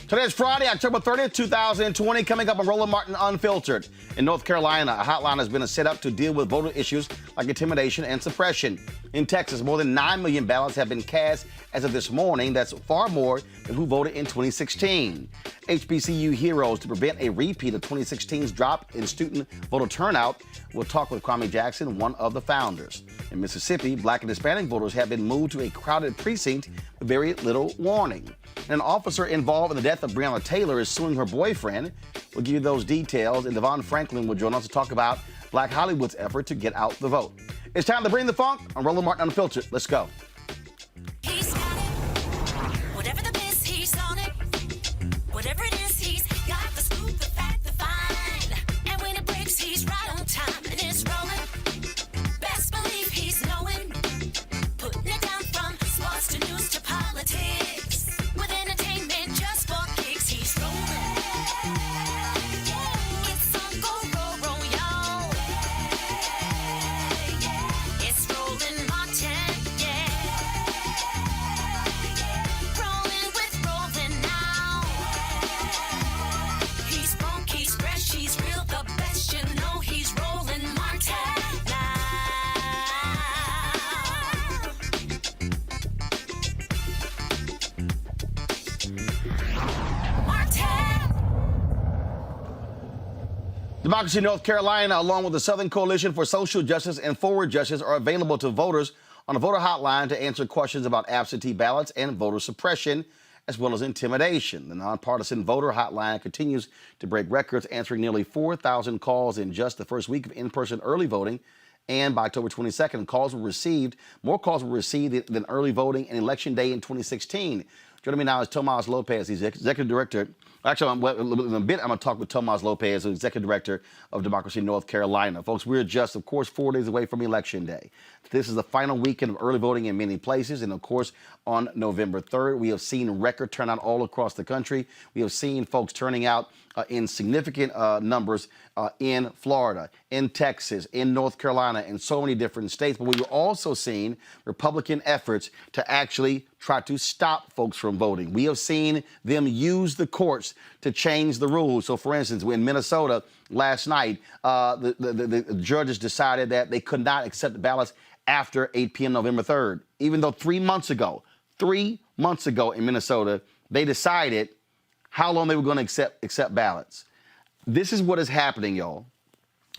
Today is Friday, October 30th, 2020. Coming up on Roland Martin Unfiltered. In North Carolina, a hotline has been set up to deal with voter issues like intimidation and suppression. In Texas, more than 9 million ballots have been cast as of this morning. That's far more than who voted in 2016. HBCU Heroes to prevent a repeat of 2016's drop in student voter turnout. We'll talk with Kwame Jackson, one of the founders. In Mississippi, Black and Hispanic voters have been moved to a crowded precinct with very little warning. An officer involved in the death of Breonna Taylor is suing her boyfriend. We'll give you those details, and Devon Franklin will join us to talk about Black Hollywood's effort to get out the vote. It's time to bring the funk on Roland Martin Unfiltered. Let's go. He's got it. Whatever the miss, he's on it. Whatever it is, he's got the scoop, the fact, the find. And when it breaks, he's right on time and it's rolling. Best believe he's knowing. Putting it down from sports to news to politics. With entertainment just for kicks, he's rolling. It's on go, y'all. It's Roland Martin, yeah. Rolling with Roland now. He's funk, he's fresh, he's real, the best. You know he's Roland Martin now. Martin. Democracy North Carolina, along with the Southern Coalition for Social Justice and Forward Justice, are available to voters on a voter hotline to answer questions about absentee ballots and voter suppression, as well as intimidation. The nonpartisan voter hotline continues to break records, answering nearly 4,000 calls in just the first week of in-person early voting. And by October 22nd, more calls were received than early voting and Election Day in 2016. Joining me now is Tomas Lopez. He's executive director. Actually, in a bit, I'm going to talk with Tomas Lopez, who's executive director of Democracy North Carolina. Folks, we're just, of course, 4 days away from Election Day. This is the final weekend of early voting in many places. And, of course, on November 3rd, we have seen record turnout all across the country. We have seen folks turning out in significant numbers in Florida, in Texas, in North Carolina, in so many different states. But we've also seen Republican efforts to actually try to stop folks from voting. We have seen them use the courts to change the rules. So, for instance, in Minnesota last night, the judges decided that they could not accept the ballots after 8 p.m. November 3rd, even though 3 months ago in Minnesota, they decided how long they were going to accept ballots. This is what is happening, y'all.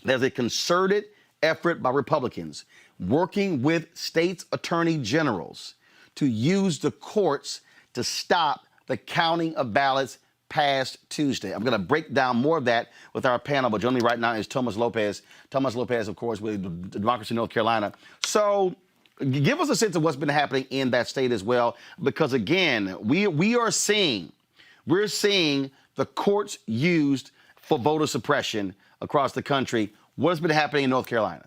There's a concerted effort by Republicans working with states' attorney generals to use the courts to stop the counting of ballots past Tuesday. I'm going to break down more of that with our panel, but joining me right now is Tomas Lopez. Tomas Lopez, of course, with Democracy North Carolina. So give us a sense of what's been happening in that state as well, because, again, we're seeing the courts used for voter suppression across the country. What's been happening in North Carolina?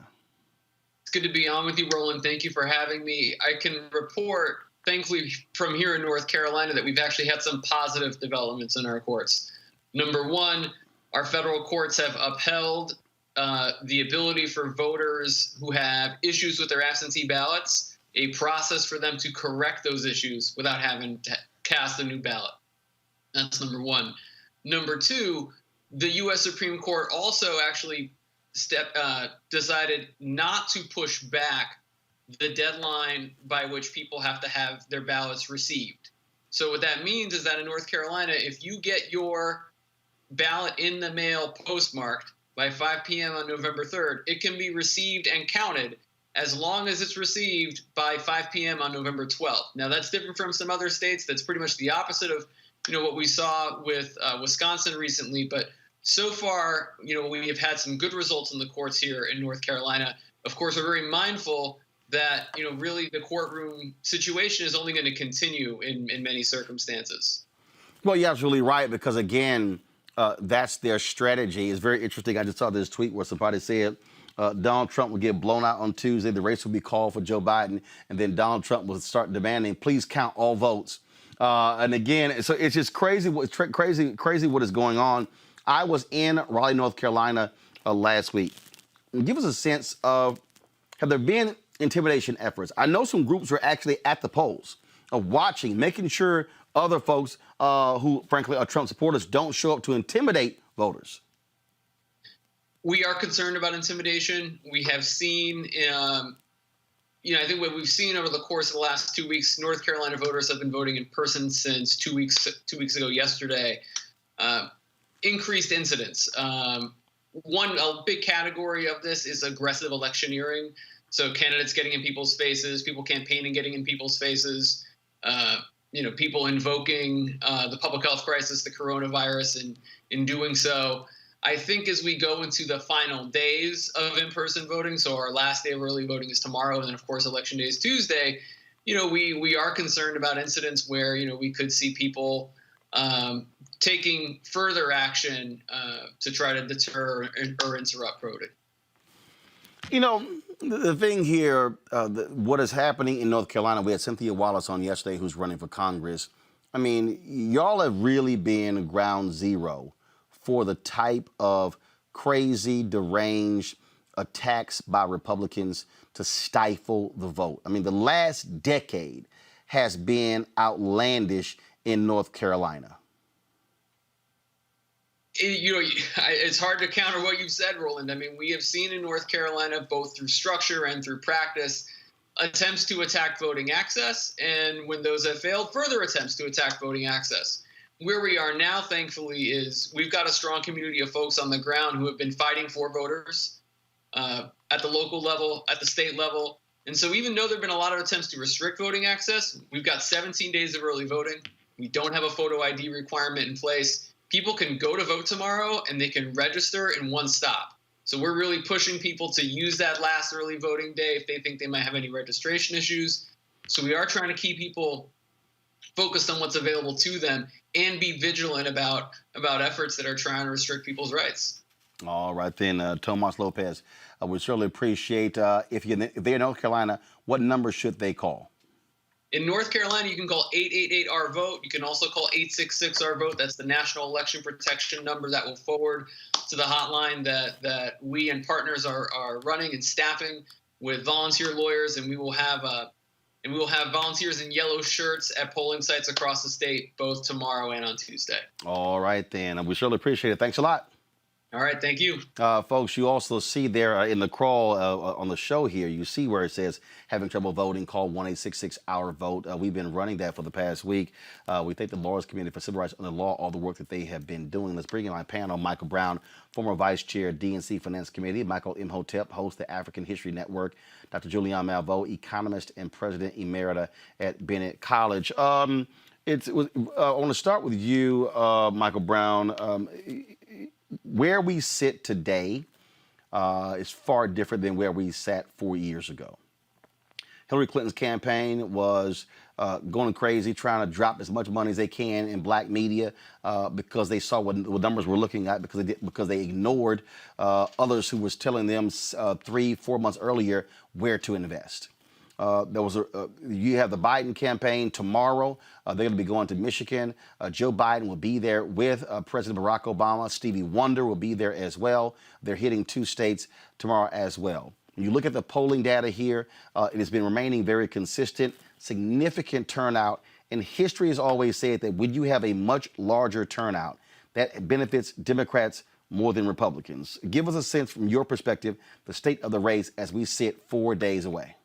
It's good to be on with you, Roland. Thank you for having me. I can report, thankfully, from here in North Carolina that we've actually had some positive developments in our courts. Number one, our federal courts have upheld the ability for voters who have issues with their absentee ballots, a process for them to correct those issues without having to cast a new ballot. That's number one. Number two, the U.S. Supreme Court also actually decided not to push back the deadline by which people have to have their ballots received. So what that means is that in North Carolina, if you get your ballot in the mail postmarked by 5 p.m. on November 3rd, it can be received and counted as long as it's received by 5 p.m. on November 12th. Now, that's different from some other states. That's pretty much the opposite of what we saw with Wisconsin recently. But so far, we have had some good results in the courts here in North Carolina. Of course, we're very mindful that, really the courtroom situation is only going to continue in many circumstances. Well, you're absolutely right, because, again, that's their strategy. It's very interesting. I just saw this tweet where somebody said Donald Trump would get blown out on Tuesday. The race would be called for Joe Biden, and then Donald Trump would start demanding, please count all votes. And again, so it's just crazy what is going on. I was in Raleigh, North Carolina last week. Give us a sense of, have there been intimidation efforts? I know some groups were actually at the polls. of watching, making sure other folks who, frankly, are Trump supporters don't show up to intimidate voters? We are concerned about intimidation. We have seen, I think what we've seen over the course of the last 2 weeks, North Carolina voters have been voting in person since 2 weeks ago yesterday. Increased incidents. A big category of this is aggressive electioneering. So candidates getting in people's faces, people campaigning getting in people's faces, people invoking the public health crisis, the coronavirus, and in doing so. I think as we go into the final days of in-person voting, so our last day of early voting is tomorrow, and then of course election day is Tuesday, we are concerned about incidents where, we could see people taking further action to try to deter or interrupt voting. The thing here, what is happening in North Carolina, we had Cynthia Wallace on yesterday who's running for Congress. I mean, y'all have really been ground zero for the type of crazy, deranged attacks by Republicans to stifle the vote. I mean, the last decade has been outlandish in North Carolina. It's hard to counter what you've said, Roland. I mean, we have seen in North Carolina, both through structure and through practice, attempts to attack voting access, and when those have failed, further attempts to attack voting access. Where we are now, thankfully, is we've got a strong community of folks on the ground who have been fighting for voters at the local level, at the state level. And so even though there have been a lot of attempts to restrict voting access, we've got 17 days of early voting. We don't have a photo ID requirement in place. People can go to vote tomorrow and they can register in one stop. So we're really pushing people to use that last early voting day if they think they might have any registration issues. So we are trying to keep people focused on what's available to them and be vigilant about efforts that are trying to restrict people's rights. All right, then, Tomas Lopez, I would certainly appreciate if they're in North Carolina, what number should they call? In North Carolina, you can call 888-R-VOTE. You can also call 866-R-VOTE. That's the National Election Protection number that will forward to the hotline that we and partners are running and staffing with volunteer lawyers, and we will have volunteers in yellow shirts at polling sites across the state, both tomorrow and on Tuesday. All right, then. We surely appreciate it. Thanks a lot. All right, thank you. Folks, you also see there in the crawl on the show here, you see where it says having trouble voting, call 1-866-OUR-VOTE. We've been running that for the past week. We thank the Lawyers Committee for Civil Rights Under Law, all the work that they have been doing. Let's bring in my panel, Michael Brown, former Vice Chair, DNC Finance Committee, Michael Imhotep, host of the African History Network, Dr. Julian Malveaux, economist and president emerita at Bennett College. I want to start with you, Michael Brown. Where we sit today is far different than where we sat 4 years ago. Hillary Clinton's campaign was going crazy, trying to drop as much money as they can in black media because they saw what numbers were looking at, because they ignored others who was telling them 3-4 months earlier where to invest. You have the Biden campaign tomorrow. They're going to be going to Michigan. Joe Biden will be there with President Barack Obama. Stevie Wonder will be there as well. They're hitting 2 states tomorrow as well. When you look at the polling data here, it has been remaining very consistent, significant turnout. And history has always said that when you have a much larger turnout, that benefits Democrats more than Republicans. Give us a sense from your perspective, the state of the race as we sit 4 days away.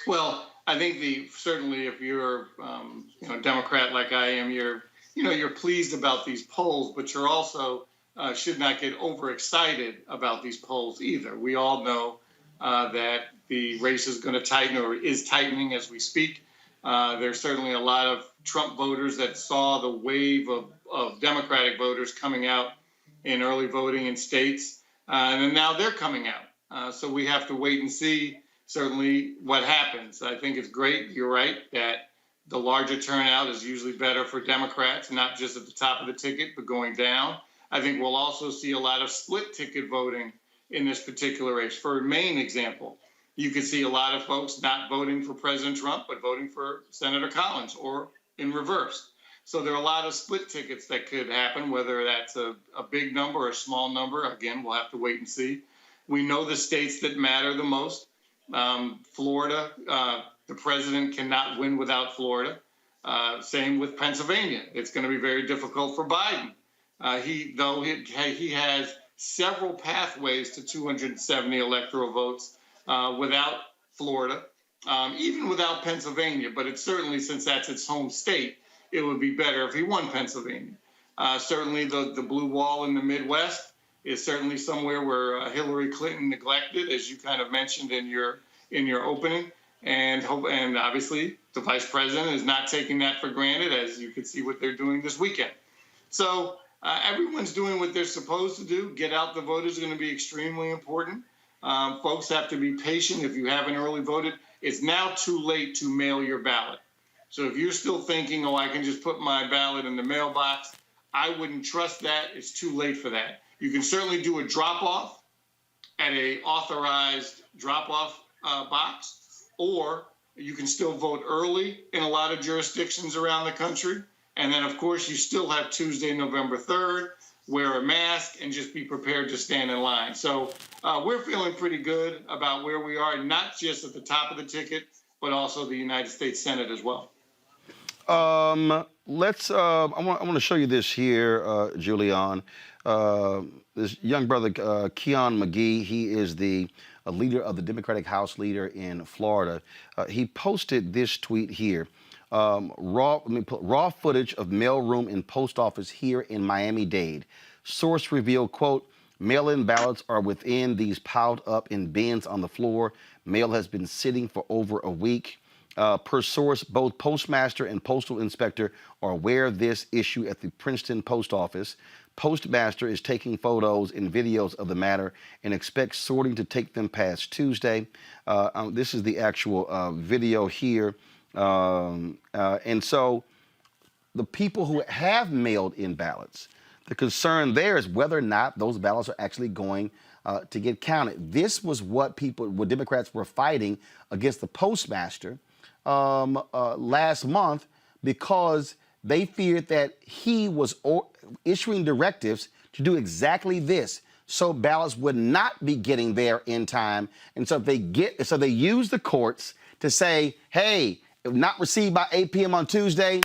Well, I think certainly if you're a Democrat like I am, you're pleased about these polls, but you're also should not get overexcited about these polls either. We all know that the race is going to tighten, or is tightening as we speak. There's certainly a lot of Trump voters that saw the wave of Democratic voters coming out in early voting in states, and now they're coming out. So we have to wait and see. Certainly what happens. I think it's great. You're right that the larger turnout is usually better for Democrats, not just at the top of the ticket, but going down. I think we'll also see a lot of split ticket voting in this particular race. For a Maine example, you could see a lot of folks not voting for President Trump, but voting for Senator Collins, or in reverse. So there are a lot of split tickets that could happen, whether that's a big number or a small number. Again, we'll have to wait and see. We know the states that matter the most. Florida, The president cannot win without Florida. Same with Pennsylvania. It's going to be very difficult for Biden. He has several pathways to 270 electoral votes without Florida, even without Pennsylvania. But it's certainly, since that's its home state, it would be better if he won Pennsylvania. Certainly, the blue wall in the Midwest is certainly somewhere where Hillary Clinton neglected, as you kind of mentioned in your opening, and obviously the vice president is not taking that for granted, as you could see what they're doing this weekend. So everyone's doing what they're supposed to do. Get out the vote is going to be extremely important. Folks have to be patient. If you haven't early voted, it's now too late to mail your ballot. So if you're still thinking, oh, I can just put my ballot in the mailbox, I wouldn't trust that. It's too late for that. You can certainly do a drop-off at a authorized drop-off box, or you can still vote early in a lot of jurisdictions around the country. And then, of course, you still have Tuesday, November 3rd, wear a mask, and just be prepared to stand in line. So we're feeling pretty good about where we are, not just at the top of the ticket, but also the United States Senate as well. I want to show you this here, Julian. This young brother, Keon McGee, he is the leader of the Democratic House leader in Florida. He posted this tweet here. Raw footage of mailroom and post office here in Miami-Dade. Source revealed, quote, mail-in ballots are within these piled up in bins on the floor. Mail has been sitting for over a week. Per source, both postmaster and postal inspector are aware of this issue at the Princeton post office. Postmaster is taking photos and videos of the matter and expects sorting to take them past Tuesday. This is the actual video here. And so the people who have mailed in ballots, the concern there is whether or not those ballots are actually going to get counted. This was what Democrats were fighting against the postmaster last month, because they feared that he was issuing directives to do exactly this, so ballots would not be getting there in time. And so they use the courts to say, hey, if not received by 8 p.m. on Tuesday,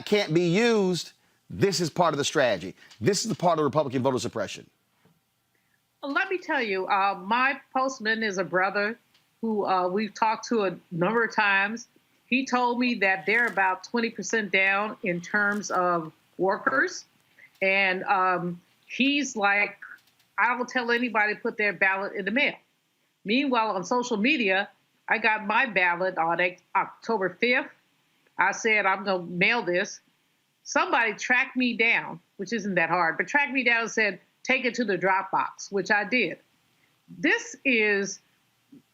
can't be used. This is part of the strategy. This is the part of Republican voter suppression. Let me tell you, my postman is a brother who we've talked to a number of times. He told me that they're about 20% down in terms of workers. And he's like, I don't tell anybody to put their ballot in the mail. Meanwhile, on social media, I got my ballot on October 5th. I said, I'm going to mail this. Somebody tracked me down, which isn't that hard, but tracked me down and said, take it to the drop box, which I did.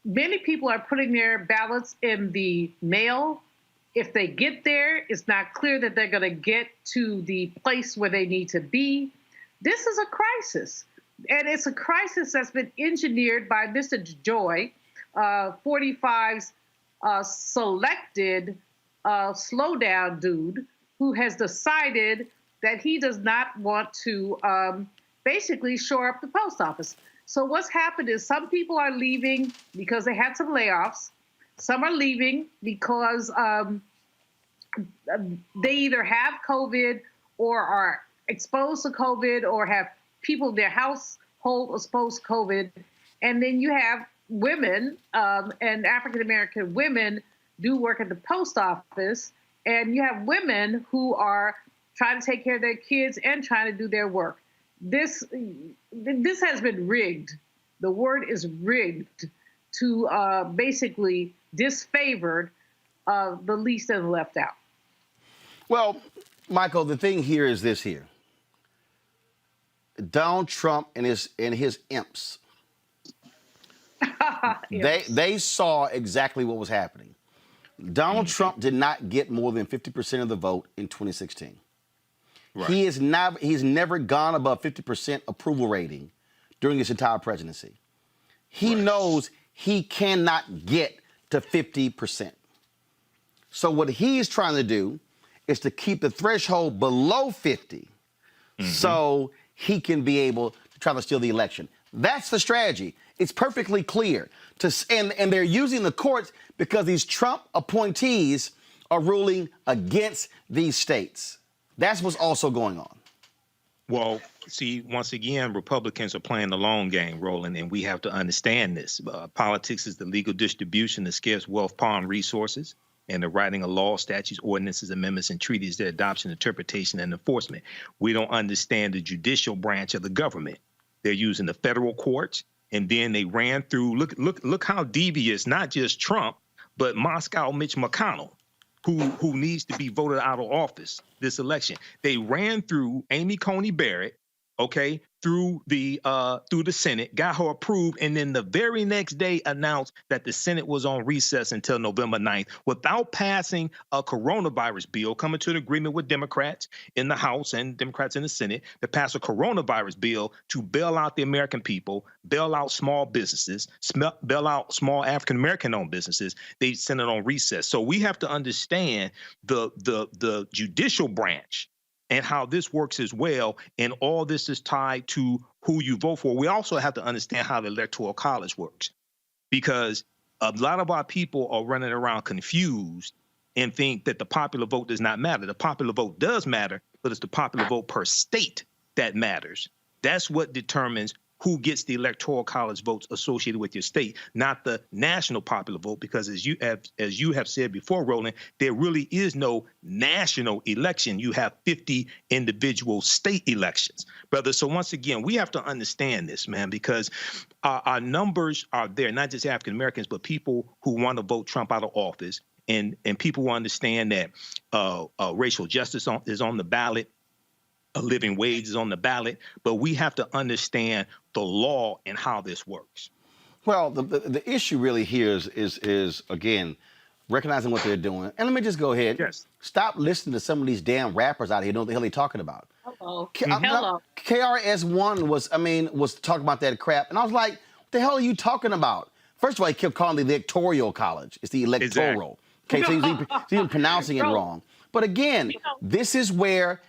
Many people are putting their ballots in the mail. If they get there, it's not clear that they're going to get to the place where they need to be. This is a crisis. And it's a crisis that's been engineered by Mr. Joy, 45's selected slowdown dude, who has decided that he does not want to basically shore up the post office. So what's happened is some people are leaving because they had some layoffs. Some are leaving because they either have COVID or are exposed to COVID or have people in their household exposed to COVID. And then you have women, and African-American women do work at the post office. And you have women who are trying to take care of their kids and trying to do their work. This has been rigged. The word is rigged to basically disfavored the least and the left out. Well, Michael, the thing here is this here. Donald Trump and his imps, they saw exactly what was happening. Donald Trump did not get more than 50% of the vote in 2016. Right. He's never gone above 50% approval rating during his entire presidency. He knows he cannot get to 50%. So what he is trying to do is to keep the threshold below 50 so he can be able to try to steal the election. That's the strategy. It's perfectly clear. And they're using the courts because these Trump appointees are ruling against these states. That's what's also going on. Well, see, once again, Republicans are playing the long game, Roland, and we have to understand this. Politics is the legal distribution of scarce wealth, power, and resources, and the writing of laws, statutes, ordinances, amendments, and treaties, their adoption, interpretation, and enforcement. We don't understand the judicial branch of the government. They're using the federal courts, and then they ran through. Look how devious not just Trump, but Moscow Mitch McConnell, who needs to be voted out of office this election. They ran through Amy Coney Barrett, okay, through the Senate, got her approved, and then the very next day announced that the Senate was on recess until November 9th without passing a coronavirus bill, coming to an agreement with Democrats in the House and Democrats in the Senate to pass a coronavirus bill to bail out the American people, bail out small businesses, bail out small African-American-owned businesses. They sent it on recess. So we have to understand the judicial branch and how this works as well. And all this is tied to who you vote for. We also have to understand how the Electoral College works, because a lot of our people are running around confused and think that the popular vote does not matter. The popular vote does matter, but it's the popular vote per state that matters. That's what determines who gets the Electoral College votes associated with your state, not the national popular vote, because as you have said before, Roland, there really is no national election. You have 50 individual state elections, brother. So once again, we have to understand this, man, because our numbers are there, not just African Americans, but people who want to vote Trump out of office, and people who understand that racial justice is on the ballot. A living wage is on the ballot, but we have to understand the law and how this works. Well, the issue really here is again, recognizing what they're doing. And let me just go ahead. Yes. Stop listening to some of these damn rappers out here who know what the hell they're talking about. Hello. Hello. KRS-One was talking about that crap. And I was like, what the hell are you talking about? First of all, he kept calling it the Electoral College. It's the electoral. Exactly. Okay, so he's even pronouncing it wrong. But again, this is where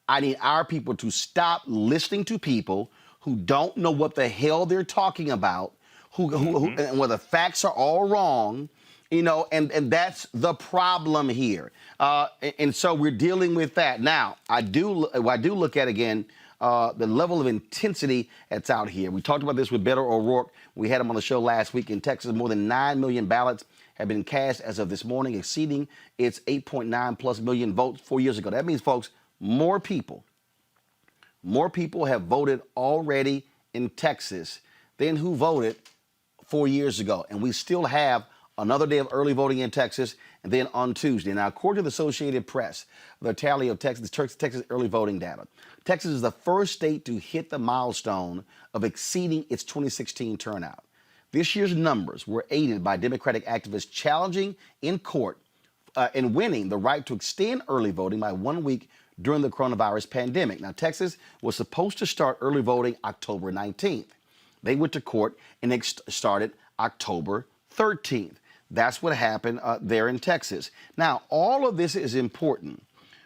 I need our people to stop listening to people who don't know what the hell they're talking about, who and where the facts are all wrong, and that's the problem here. And so we're dealing with that. Now, I do look at, again, the level of intensity that's out here. We talked about this with Beto O'Rourke. We had him on the show last week. In Texas, more than 9 million ballots have been cast as of this morning, exceeding its 8.9 plus million votes 4 years ago. That means, folks, more people have voted already in Texas than who voted 4 years ago. And we still have another day of early voting in Texas, and then on Tuesday. Now, according to the Associated Press, the tally of Texas early voting data, Texas is the first state to hit the milestone of exceeding its 2016 turnout. This year's numbers were aided by Democratic activists challenging in court and winning the right to extend early voting by 1 week during the coronavirus pandemic. Now, Texas was supposed to start early voting October 19th. They went to court and it started October 13th. That's what happened there in Texas. Now, all of this is important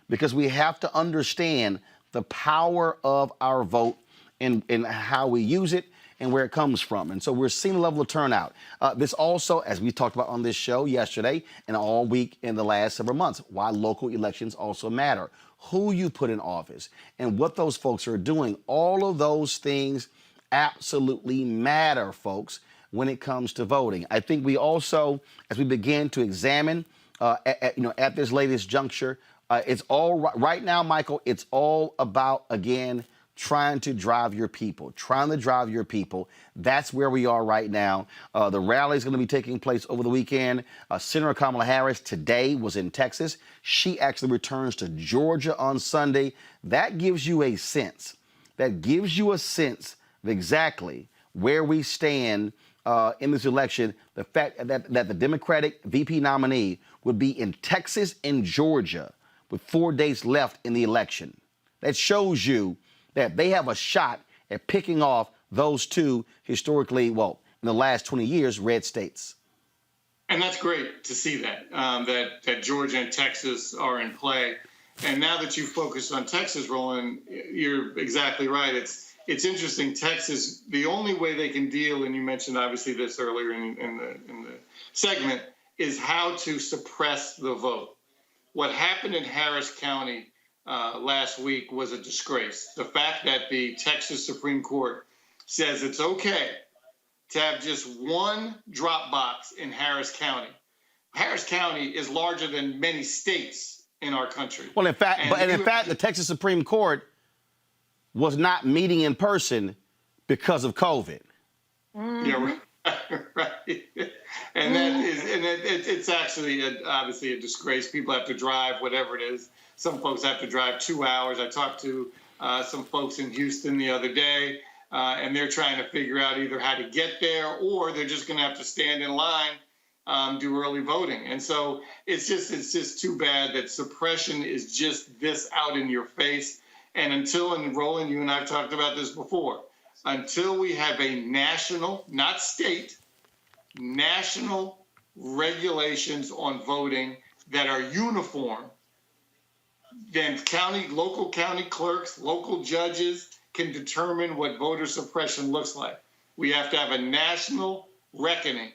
because we have to understand the power of our vote and how we use it and where it comes from. And so we're seeing a level of turnout. This also, as we talked about on this show yesterday and all week in the last several months, why local elections also matter. Who you put in office and what those folks are doing. All of those things absolutely matter, folks, when it comes to voting. I think we also, as we begin to examine at this latest juncture, it's all right now, Michael, it's all about, again, trying to drive your people. That's where we are right now. The rally is going to be taking place over the weekend. Senator Kamala Harris today was in Texas. She actually returns to Georgia on Sunday. That gives you a sense. Of exactly where we stand in this election. The fact that the Democratic VP nominee would be in Texas and Georgia with 4 days left in the election. That shows you that they have a shot at picking off those two historically, well, in the last 20 years, red states. And that's great to see that, that Georgia and Texas are in play. And now that you focus on Texas, Roland, you're exactly right. it's interesting. Texas, the only way they can deal, and you mentioned obviously this earlier in the segment, is how to suppress the vote. What happened in Harris County last week was a disgrace. The fact that the Texas Supreme Court says it's okay to have just one drop box in Harris County. Harris County is larger than many states in our country. Well, in fact, the Texas Supreme Court was not meeting in person because of COVID. Yeah, right. And it's actually obviously a disgrace. People have to drive, whatever it is. Some folks have to drive 2 hours. I talked to some folks in Houston the other day, and they're trying to figure out either how to get there or they're just going to have to stand in line, do early voting. And so it's just too bad that suppression is just this out in your face. And and Roland, you and I have talked about this before, until we have a national, not state, national regulations on voting that are uniform, then local county clerks, local judges can determine what voter suppression looks like. We have to have a national reckoning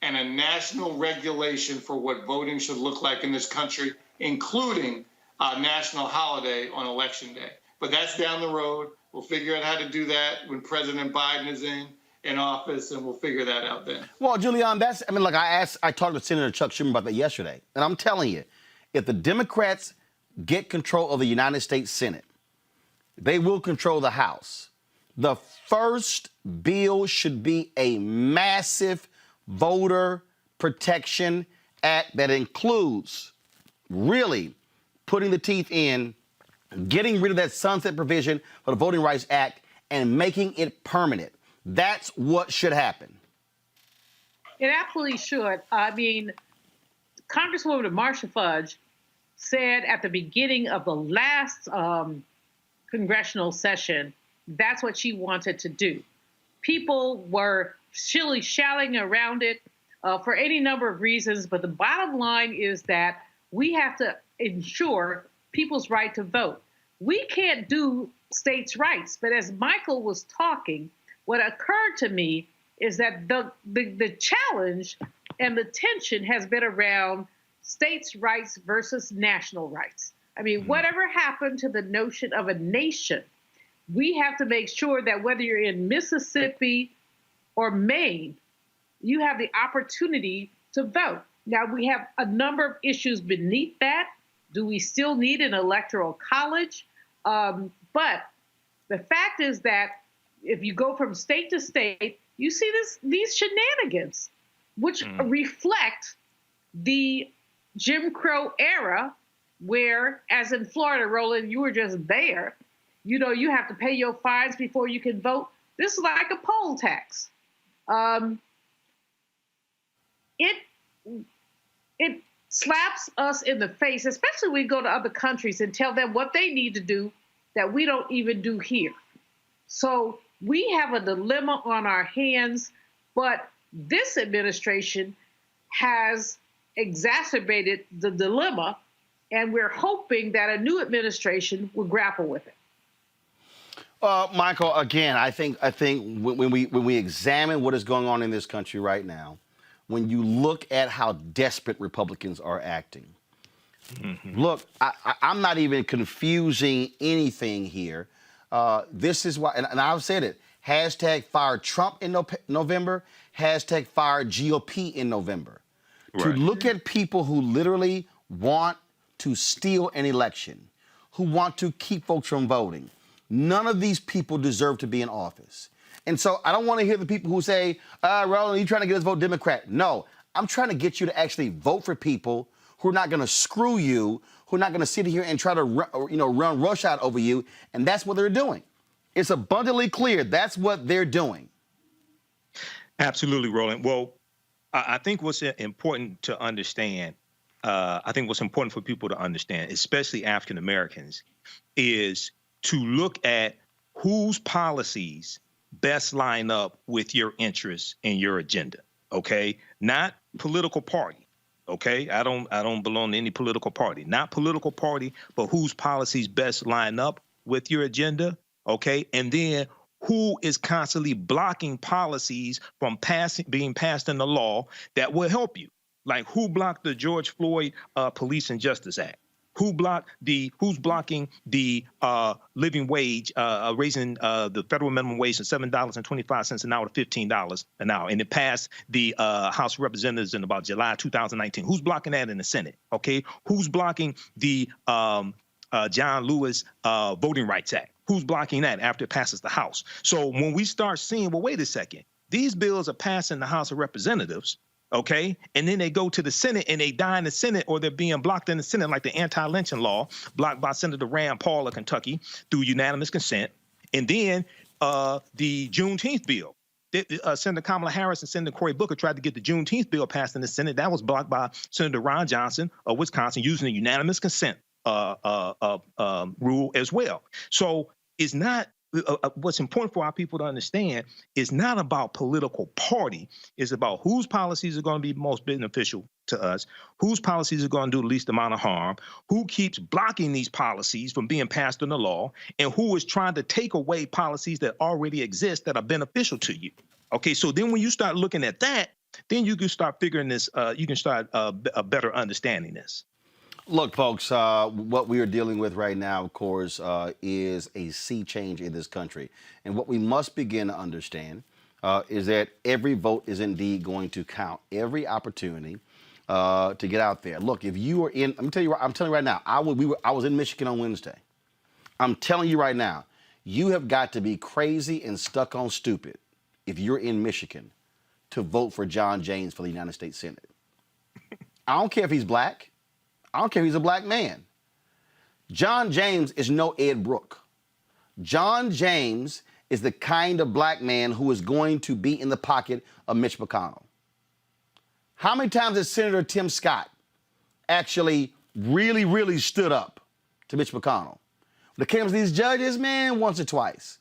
and a national regulation for what voting should look like in this country, including a national holiday on Election Day. But that's down the road. We'll figure out how to do that when President Biden is in office, and we'll figure that out then. Well, Julian, I talked to Senator Chuck Schumer about that yesterday, and I'm telling you, if the Democrats get control of the United States Senate, they will control the House. The first bill should be a massive voter protection act that includes really putting the teeth in, getting rid of that sunset provision for the Voting Rights Act and making it permanent. That's what should happen. It absolutely should. I mean, Congresswoman Marcia Fudge said at the beginning of the last congressional session, that's what she wanted to do. People were shilly-shallying around it for any number of reasons, but the bottom line is that we have to ensure people's right to vote. We can't do states' rights, but as Michael was talking, what occurred to me is that the challenge and the tension has been around states' rights versus national rights. I mean, whatever happened to the notion of a nation, we have to make sure that whether you're in Mississippi or Maine, you have the opportunity to vote. Now, we have a number of issues beneath that. Do we still need an electoral college? But the fact is that if you go from state to state, you see these shenanigans, which reflect the Jim Crow era, where, as in Florida, Roland, you were just there. You know, you have to pay your fines before you can vote. This is like a poll tax. It slaps us in the face, especially when we go to other countries and tell them what they need to do that we don't even do here. So we have a dilemma on our hands, but this administration has exacerbated the dilemma, and we're hoping that a new administration will grapple with it. Michael, again, I think when we examine what is going on in this country right now, when you look at how desperate Republicans are acting, look, I'm not even confusing anything here. This is why, and I've said it, hashtag fire Trump in November, hashtag fire GOP in November. Right. To look at people who literally want to steal an election, who want to keep folks from voting. None of these people deserve to be in office. And so I don't want to hear the people who say, Roland, you're trying to get us to vote Democrat. No, I'm trying to get you to actually vote for people who are not going to screw you, who are not going to sit here and try to run roughshod over you. And that's what they're doing. It's abundantly clear that's what they're doing. Absolutely, Roland. Well, I think what's important to understand, I think what's important for people to understand, especially African Americans, is to look at whose policies best line up with your interests and your agenda. Okay, not political party. Okay, I don't belong to any political party. Not political party, but whose policies best line up with your agenda. Okay, and then who is constantly blocking policies from being passed into law that will help you. Like, who blocked the George Floyd Police and Justice Act? Who's blocking the living wage, raising the federal minimum wage from $7.25 an hour to $15 an hour? And it passed the House of Representatives in about July 2019. Who's blocking that in the Senate? Okay. Who's blocking the John Lewis Voting Rights Act? Who's blocking that after it passes the House? So when we start seeing, well, wait a second, these bills are passing the House of Representatives, okay, and then they go to the Senate and they die in the Senate, or they're being blocked in the Senate, like the anti-lynching law blocked by Senator Rand Paul of Kentucky through unanimous consent. And then the Juneteenth bill. Senator Kamala Harris and Senator Cory Booker tried to get the Juneteenth bill passed in the Senate. That was blocked by Senator Ron Johnson of Wisconsin using a unanimous consent rule as well. So it's not, what's important for our people to understand is not about political party. It's about whose policies are going to be most beneficial to us, whose policies are going to do the least amount of harm, who keeps blocking these policies from being passed into law, and who is trying to take away policies that already exist that are beneficial to you. Okay, so then when you start looking at that, then you can start figuring this, you can start better understanding this. Look, folks, what we are dealing with right now, of course, is a sea change in this country. And what we must begin to understand is that every vote is indeed going to count. Every opportunity to get out there. Look, if you are in, I'm telling you right now, I was in Michigan on Wednesday. I'm telling you right now, you have got to be crazy and stuck on stupid if you're in Michigan to vote for John James for the United States Senate. I don't care if he's black. I don't care if he's a black man. John James is no Ed Brooke. John James is the kind of black man who is going to be in the pocket of Mitch McConnell. How many times has Senator Tim Scott actually really stood up to Mitch McConnell? When it comes to these judges, man, once or twice.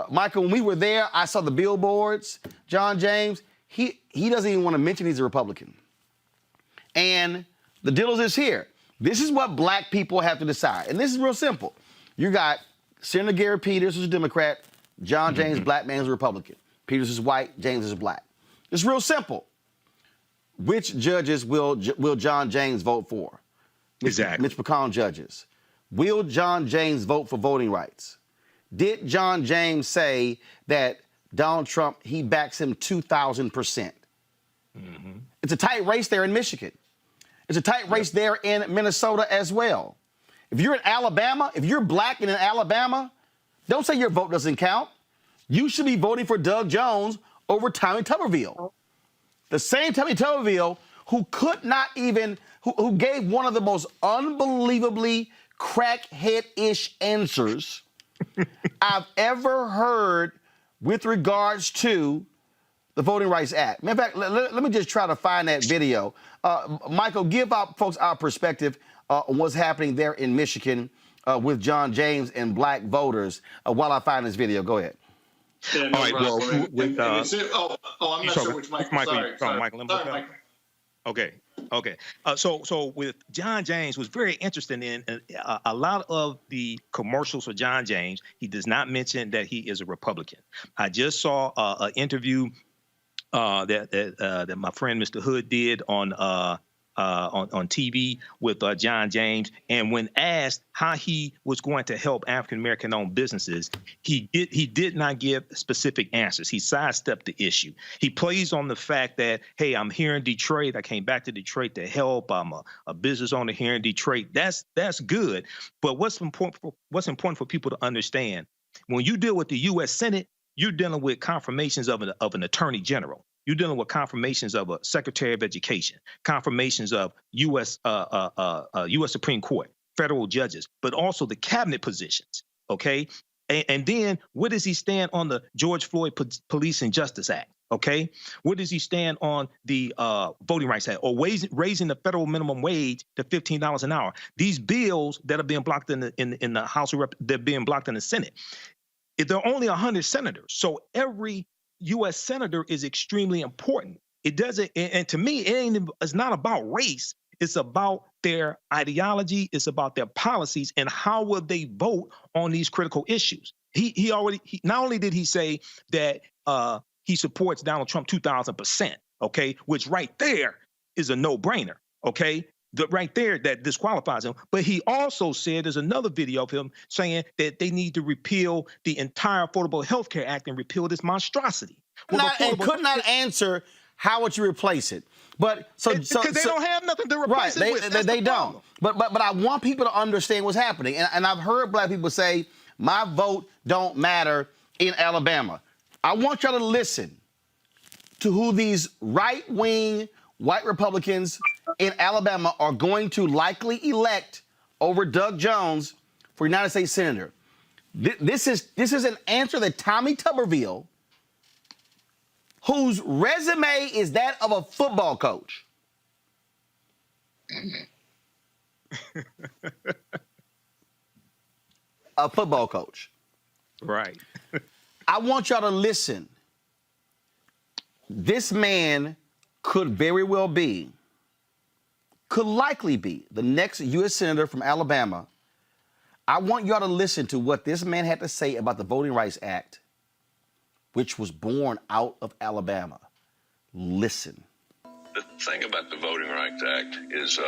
Michael, when we were there, I saw the billboards. John James, he doesn't even want to mention he's a Republican. And the deal is this here. This is what black people have to decide. And this is real simple. You got Senator Gary Peters, who's a Democrat. John James, black man, who's a Republican. Peters is white. James is black. It's real simple. Which judges will John James vote for? Exactly. Mitch McConnell judges. Will John James vote for voting rights? Did John James say that Donald Trump, he backs him 2,000%? It's a tight race there in Michigan. It's a tight race there in Minnesota as well. If you're in Alabama, if you're black and in Alabama, don't say your vote doesn't count. You should be voting for Doug Jones over Tommy Tuberville. The same Tommy Tuberville who could not even, who gave one of the most unbelievably crackhead-ish answers I've ever heard with regards to the Voting Rights Act. In fact, let me just try to find that video. Michael, give out folks our perspective on what's happening there in Michigan with John James and black voters while I find this video. Go ahead. Yeah, no All right, problem. well, with, I'm not sure which Michael. Sorry, Michael. Michael. Okay. So with John James, was very interesting in a lot of the commercials for John James. He does not mention that he is a Republican. I just saw an interview that my friend Mr. Hood did on TV with John James, and when asked how he was going to help African American owned businesses, he did not give specific answers. He sidestepped the issue. He plays on the fact that, hey, I'm here in Detroit. I came back to Detroit to help. I'm a business owner here in Detroit. That's good. But what's important for people to understand, when you deal with the U.S. Senate, you're dealing with confirmations of an attorney general. You're dealing with confirmations of a Secretary of Education, confirmations of U.S. Supreme Court, federal judges, but also the cabinet positions. Okay, and then where does he stand on the George Floyd Police and Justice Act? Okay, where does he stand on the Voting Rights Act, or raising the federal minimum wage to $15 an hour? These bills that are being blocked in the House of Representatives, they're being blocked in the Senate. There are only 100 senators, so every U.S. senator is extremely important. It doesn't, and to me, it's not about race. It's about their ideology. It's about their policies and how will they vote on these critical issues. Not only did he say that he supports Donald Trump 2,000%, okay, which right there is a no-brainer, okay, right there that disqualifies him. But he also said, there's another video of him saying that they need to repeal the entire Affordable Health Care Act and repeal this monstrosity. And could not answer how would you replace it. But because they don't have nothing to replace it with. They don't. But I want people to understand what's happening. And I've heard black people say, my vote don't matter in Alabama. I want y'all to listen to who these right-wing white Republicans in Alabama are going to likely elect over Doug Jones for United States Senator. This is an answer that Tommy Tuberville, whose resume is that of a football coach. A football coach. Right. I want y'all to listen. This man could very well be, could likely be the next U.S. Senator from Alabama. I want y'all to listen to what this man had to say about the Voting Rights Act, which was born out of Alabama. Listen. The thing about the Voting Rights Act is,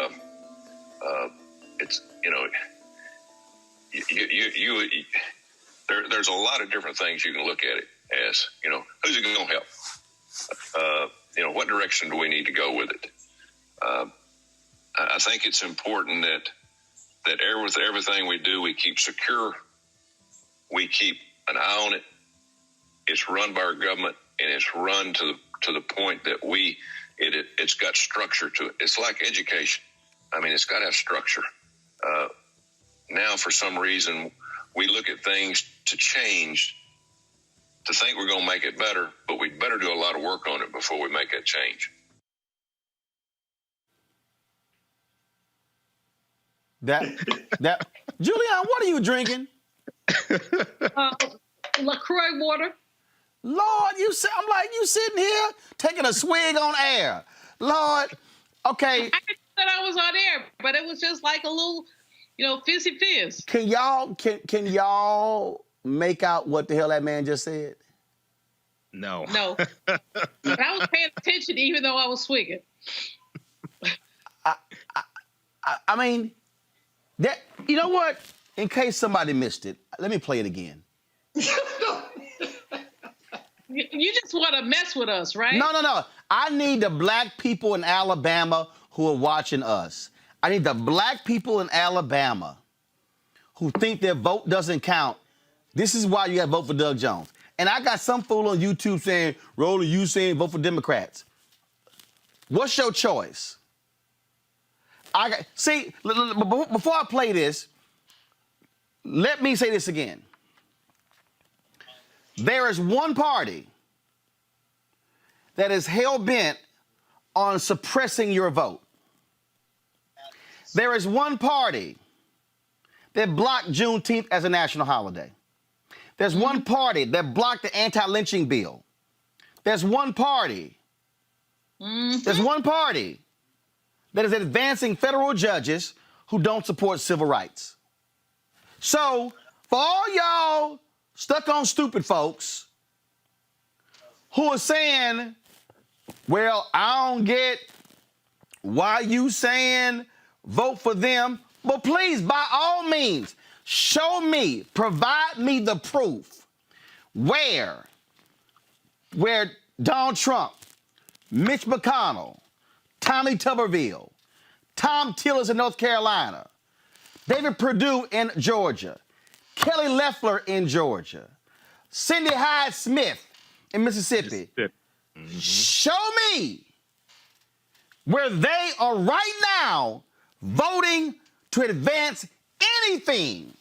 it's, you know, there's a lot of different things you can look at it as. You know, who's it going to help? You know, what direction do we need to go with it? I think it's important that with everything we do, we keep secure. We keep an eye on it. It's run by our government, and it's run to the point that it's got structure to it. It's like education. I mean, it's got to have structure. Now, for some reason, we look at things to change, to think we're going to make it better, but we'd better do a lot of work on it before we make that change. Julian, what are you drinking? LaCroix water. Lord, I'm like, you sitting here taking a swig on air. Lord, okay. I didn't know that I was on air, but it was just like a little, fizzy fizz. Can y'all make out what the hell that man just said? No. No. But I was paying attention even though I was swigging. I mean, that, you know what? In case somebody missed it, let me play it again. You just want to mess with us, right? No. I need the black people in Alabama who are watching us. I need the black people in Alabama who think their vote doesn't count. This is why you got to vote for Doug Jones. And I got some fool on YouTube saying, Roland, you saying vote for Democrats. What's your choice? Before I play this, let me say this again. There is one party that is hell-bent on suppressing your vote. There is one party that blocked Juneteenth as a national holiday. There's one party that blocked the anti-lynching bill. There's one party. There's one party that is advancing federal judges who don't support civil rights. So, for all y'all stuck on stupid folks who are saying, well, I don't get why you saying vote for them, but please, by all means, show me, provide me the proof where Donald Trump, Mitch McConnell, Tommy Tuberville, Tom Tillis in North Carolina, David Perdue in Georgia, Kelly Loeffler in Georgia, Cindy Hyde-Smith in Mississippi. Mm-hmm. Show me where they are right now voting to advance anything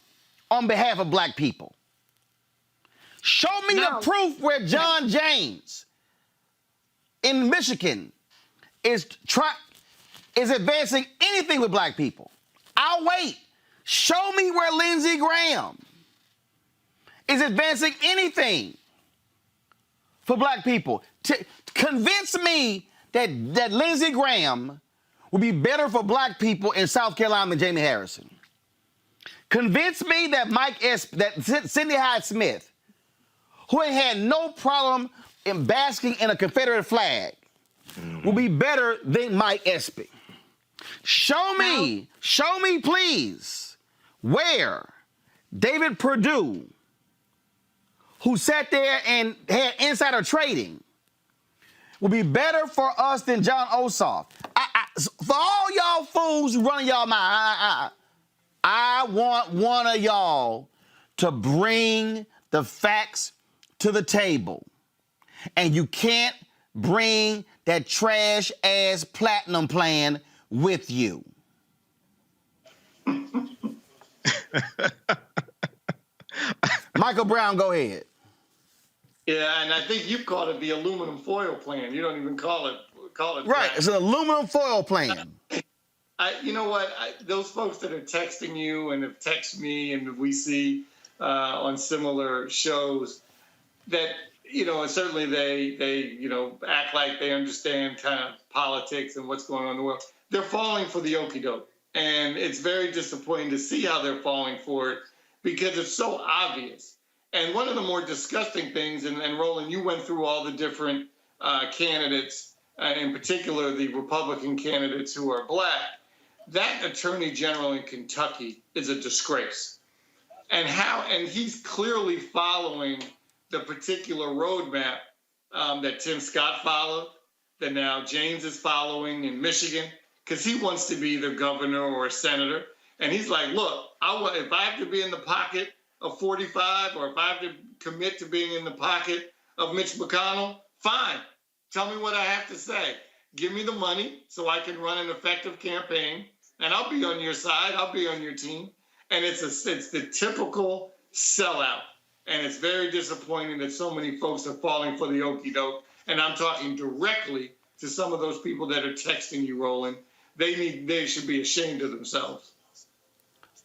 on behalf of black people. Show me the proof where John James in Michigan is advancing anything with black people. I'll wait. Show me where Lindsey Graham is advancing anything for black people. Convince me that Lindsey Graham will be better for black people in South Carolina than Jamie Harrison. Convince me that Cindy Hyde-Smith, who ain't had no problem in basking in a Confederate flag, will be better than Mike Espy. Show me, please, where David Perdue, who sat there and had insider trading, will be better for us than John Ossoff. For all y'all fools who running y'all mouth, I want one of y'all to bring the facts to the table. And you can't bring that trash-ass platinum plan with you. Michael Brown, go ahead. Yeah, and I think you called it the aluminum foil plan. You don't even call it right. It's an aluminum foil plan. You know what? Those folks that are texting you and have texted me, and we see on similar shows that, and certainly they act like they understand kind of politics and what's going on in the world. They're falling for the okie doke, and it's very disappointing to see how they're falling for it because it's so obvious. And one of the more disgusting things, and Roland, you went through all the different candidates, in particular the Republican candidates who are black. That attorney general in Kentucky is a disgrace. And he's clearly following the particular roadmap that Tim Scott followed, that now James is following in Michigan, because he wants to be the governor or a senator. And he's like, look, if I have to be in the pocket of 45, or if I have to commit to being in the pocket of Mitch McConnell, fine. Tell me what I have to say. Give me the money so I can run an effective campaign, and I'll be on your side. I'll be on your team. And it's the typical sellout. And it's very disappointing that so many folks are falling for the okie doke. And I'm talking directly to some of those people that are texting you, Roland. They should be ashamed of themselves.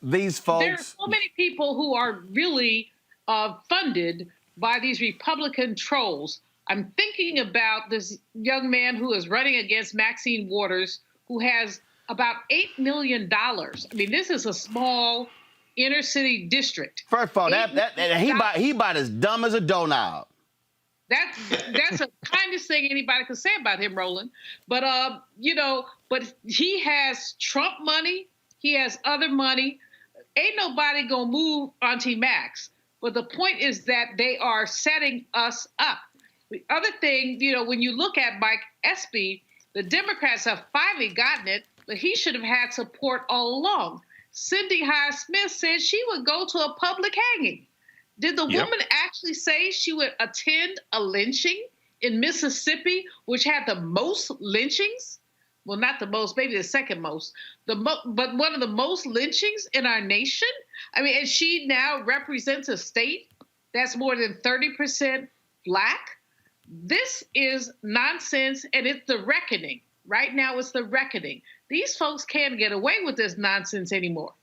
These folks. There are so many people who are really funded by these Republican trolls. I'm thinking about this young man who is running against Maxine Waters, who has about $8 million. I mean, this is a small inner city district. First of all, he about as dumb as a doorknob. That's the kindest thing anybody could say about him, Roland. But but he has Trump money. He has other money. Ain't nobody gonna move Auntie Max. But the point is that they are setting us up. The other thing, when you look at Mike Espy, the Democrats have finally gotten it, but he should have had support all along. Cindy Hyde-Smith said she would go to a public hanging. Did the woman actually say she would attend a lynching in Mississippi, which had the most lynchings? Well, not the most, maybe the second most, but one of the most lynchings in our nation. I mean, and she now represents a state that's more than 30% black. This is nonsense, and it's the reckoning. Right now, it's the reckoning. These folks can't get away with this nonsense anymore.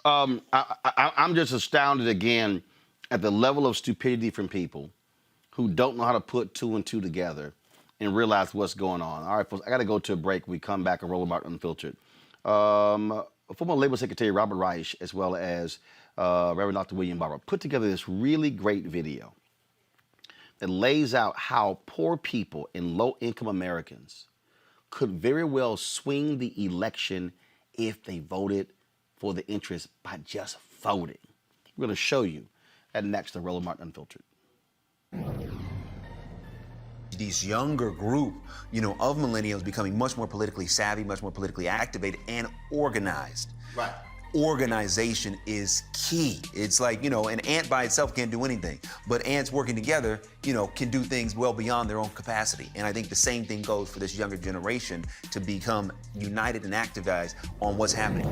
I'm just astounded again at the level of stupidity from people who don't know how to put two and two together and realize what's going on. All right, folks, I got to go to a break. We come back and roll about Unfiltered. Former Labor Secretary Robert Reich, as well as Reverend Dr. William Barber, put together this really great video that lays out how poor people and low-income Americans could very well swing the election if they voted for the interest by just voting. We're going to show you that next to Roland Martin Unfiltered. These younger group, of millennials becoming much more politically savvy, much more politically activated and organized. Right. Organization is key. It's like, an ant by itself can't do anything, but ants working together, can do things well beyond their own capacity. And I think the same thing goes for this younger generation to become united and activized on what's happening.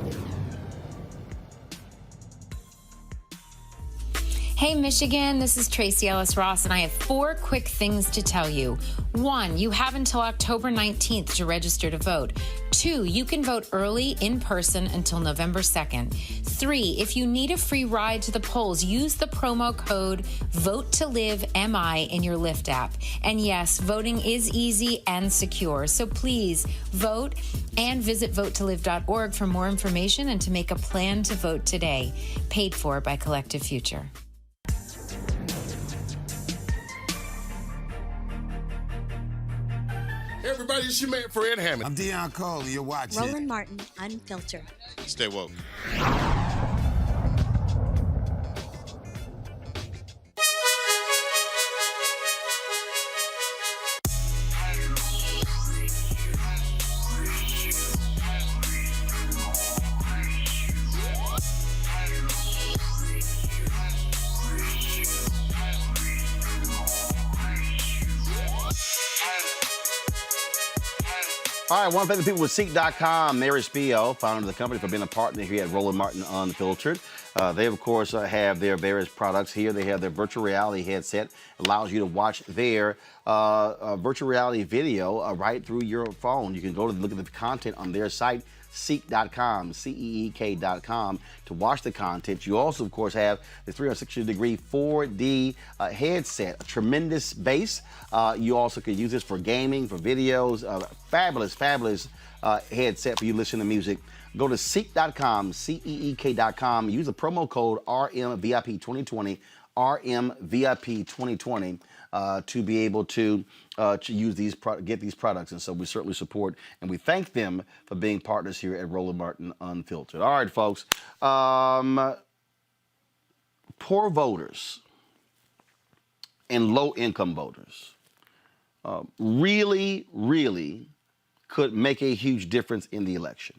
Hey, Michigan, this is Tracy Ellis Ross, and I have 4 quick things to tell you. 1, you have until October 19th to register to vote. 2, you can vote early in person until November 2nd. 3, if you need a free ride to the polls, use the promo code VOTE2LIVE-MI in your Lyft app. And yes, voting is easy and secure, so please vote and visit votelive.org for more information and to make a plan to vote today. Paid for by Collective Future. Hey everybody, it's your man Fred Hammond. I'm Deion Cole, and you're watching Roland Martin, Unfiltered. Stay woke. All right, I want to thank the people with Seek.com, Mary Spio, founder of the company, for being a partner here at Roland Martin Unfiltered. They, of course, have their various products here. They have their virtual reality headset, allows you to watch their virtual reality video right through your phone. You can go to look at the content on their site, Seek.com, CEEK.com, to watch the content. You also, of course, have the 360-degree 4D headset, a tremendous bass. You also can use this for gaming, for videos. Fabulous headset for you listening to music. Go to Seek.com, CEEK.com. Use the promo code RMVIP2020, RMVIP2020, to be able to use these get these products. And so we certainly support and we thank them for being partners here at Roland Martin Unfiltered. All right, folks. Poor voters and low-income voters really could make a huge difference in the election.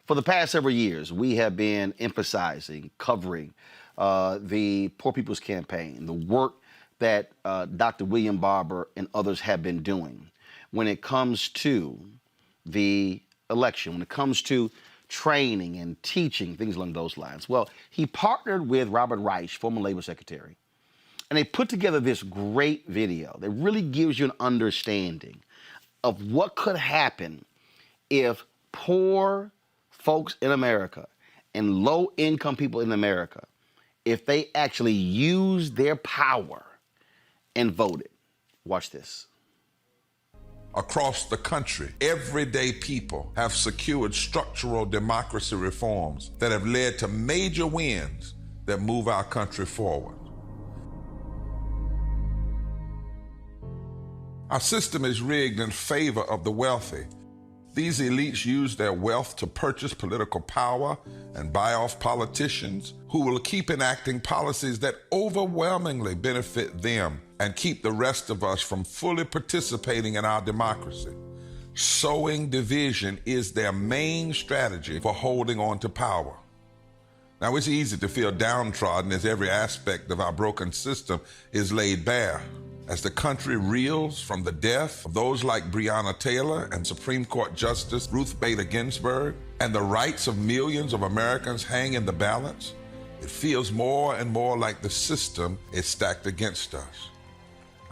For the past several years, we have been emphasizing, covering the Poor People's Campaign, the work that Dr. William Barber and others have been doing when it comes to the election, when it comes to training and teaching, things along those lines. Well, he partnered with Robert Reich, former Labor Secretary, and they put together this great video that really gives you an understanding of what could happen if poor folks in America and low-income people in America, if they actually use their power and voted. Watch this. Across the country, everyday people have secured structural democracy reforms that have led to major wins that move our country forward. Our system is rigged in favor of the wealthy. These elites use their wealth to purchase political power and buy off politicians who will keep enacting policies that overwhelmingly benefit them and keep the rest of us from fully participating in our democracy. Sowing division is their main strategy for holding on to power. Now, it's easy to feel downtrodden as every aspect of our broken system is laid bare. As the country reels from the death of those like Breonna Taylor and Supreme Court Justice Ruth Bader Ginsburg, and the rights of millions of Americans hang in the balance, it feels more and more like the system is stacked against us.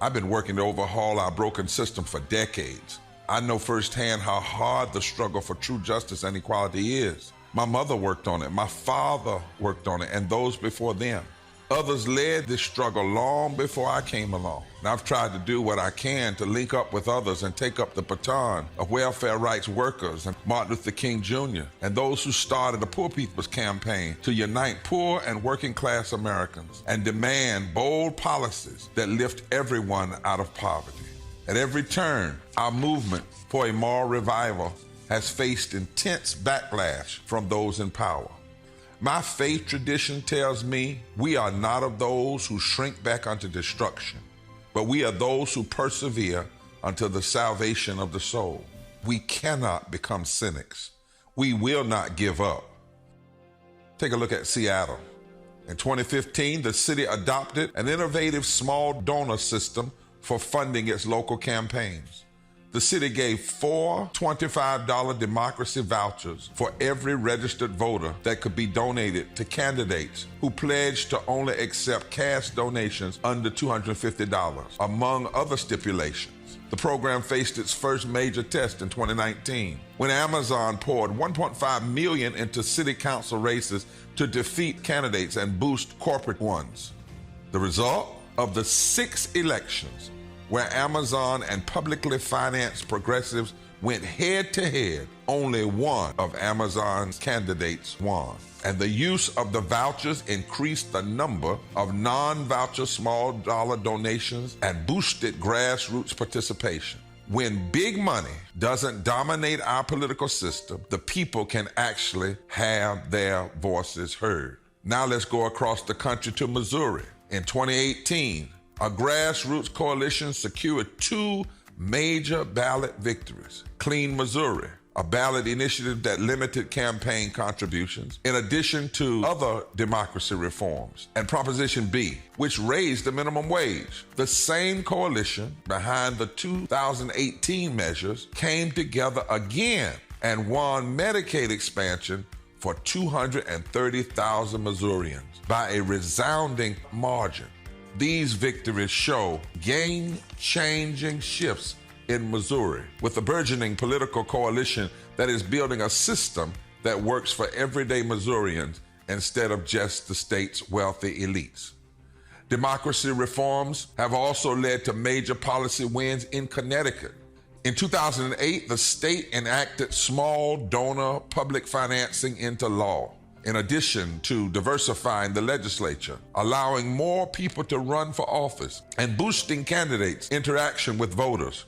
I've been working to overhaul our broken system for decades. I know firsthand how hard the struggle for true justice and equality is. My mother worked on it, my father worked on it, and those before them. Others led this struggle long before I came along. And I've tried to do what I can to link up with others and take up the baton of welfare rights workers and Martin Luther King Jr. and those who started the Poor People's Campaign to unite poor and working class Americans and demand bold policies that lift everyone out of poverty. At every turn, our movement for a moral revival has faced intense backlash from those in power. My faith tradition tells me we are not of those who shrink back unto destruction, but we are those who persevere until the salvation of the soul. We cannot become cynics. We will not give up. Take a look at Seattle. In 2015, the city adopted an innovative small donor system for funding its local campaigns. the city gave 4 $25 democracy vouchers for every registered voter that could be donated to candidates who pledged to only accept cash donations under $250, among other stipulations. The program faced its first major test in 2019 when Amazon poured $1.5 million into city council races to defeat candidates and boost corporate ones. The result of the 6 elections where Amazon and publicly financed progressives went head-to-head, only one of Amazon's candidates won. And the use of the vouchers increased the number of non-voucher small dollar donations and boosted grassroots participation. When big money doesn't dominate our political system, the people can actually have their voices heard. Now let's go across the country to Missouri. In 2018, a grassroots coalition secured 2 major ballot victories. Clean Missouri, a ballot initiative that limited campaign contributions, in addition to other democracy reforms, and Proposition B, which raised the minimum wage. The same coalition behind the 2018 measures came together again and won Medicaid expansion for 230,000 Missourians by a resounding margin. These victories show game-changing shifts in Missouri, with a burgeoning political coalition that is building a system that works for everyday Missourians instead of just the state's wealthy elites. Democracy reforms have also led to major policy wins in Connecticut. In 2008, the state enacted small donor public financing into law, in addition to diversifying the legislature, allowing more people to run for office, and boosting candidates' interaction with voters.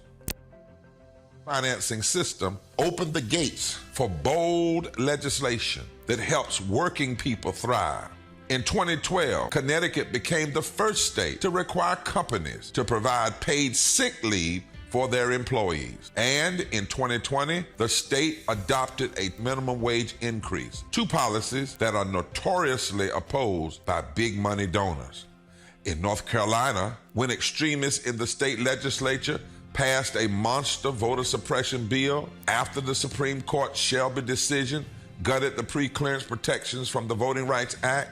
Financing system opened the gates for bold legislation that helps working people thrive. In 2012, Connecticut became the first state to require companies to provide paid sick leave for their employees. And in 2020, the state adopted a minimum wage increase, 2 policies that are notoriously opposed by big money donors. In North Carolina, when extremists in the state legislature passed a monster voter suppression bill after the Supreme Court's Shelby decision gutted the pre-clearance protections from the Voting Rights Act,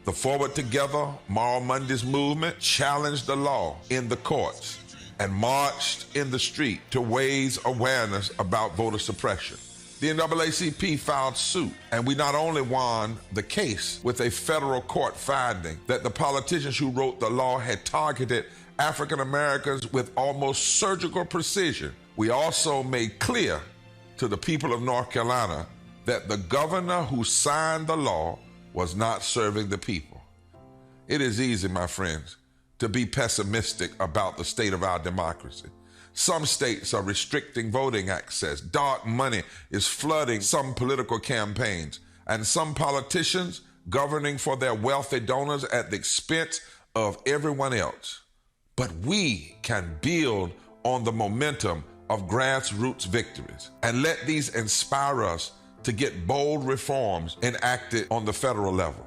the Forward Together Moral Mondays movement challenged the law in the courts and marched in the street to raise awareness about voter suppression. The NAACP filed suit, and we not only won the case with a federal court finding that the politicians who wrote the law had targeted African Americans with almost surgical precision, we also made clear to the people of North Carolina that the governor who signed the law was not serving the people. It is easy, my friends, to be pessimistic about the state of our democracy. Some states are restricting voting access. Dark money is flooding some political campaigns, and some politicians governing for their wealthy donors at the expense of everyone else. But we can build on the momentum of grassroots victories and let these inspire us to get bold reforms enacted on the federal level.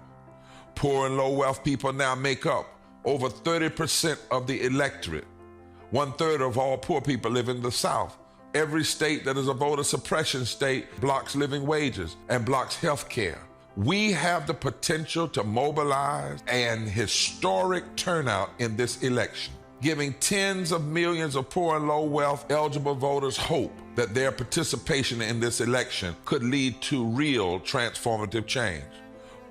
Poor and low wealth people now make up over 30% of the electorate. 1/3 of all poor people live in the South. Every state that is a voter suppression state blocks living wages and blocks health care. We have the potential to mobilize an historic turnout in this election, giving tens of millions of poor and low wealth eligible voters hope that their participation in this election could lead to real transformative change.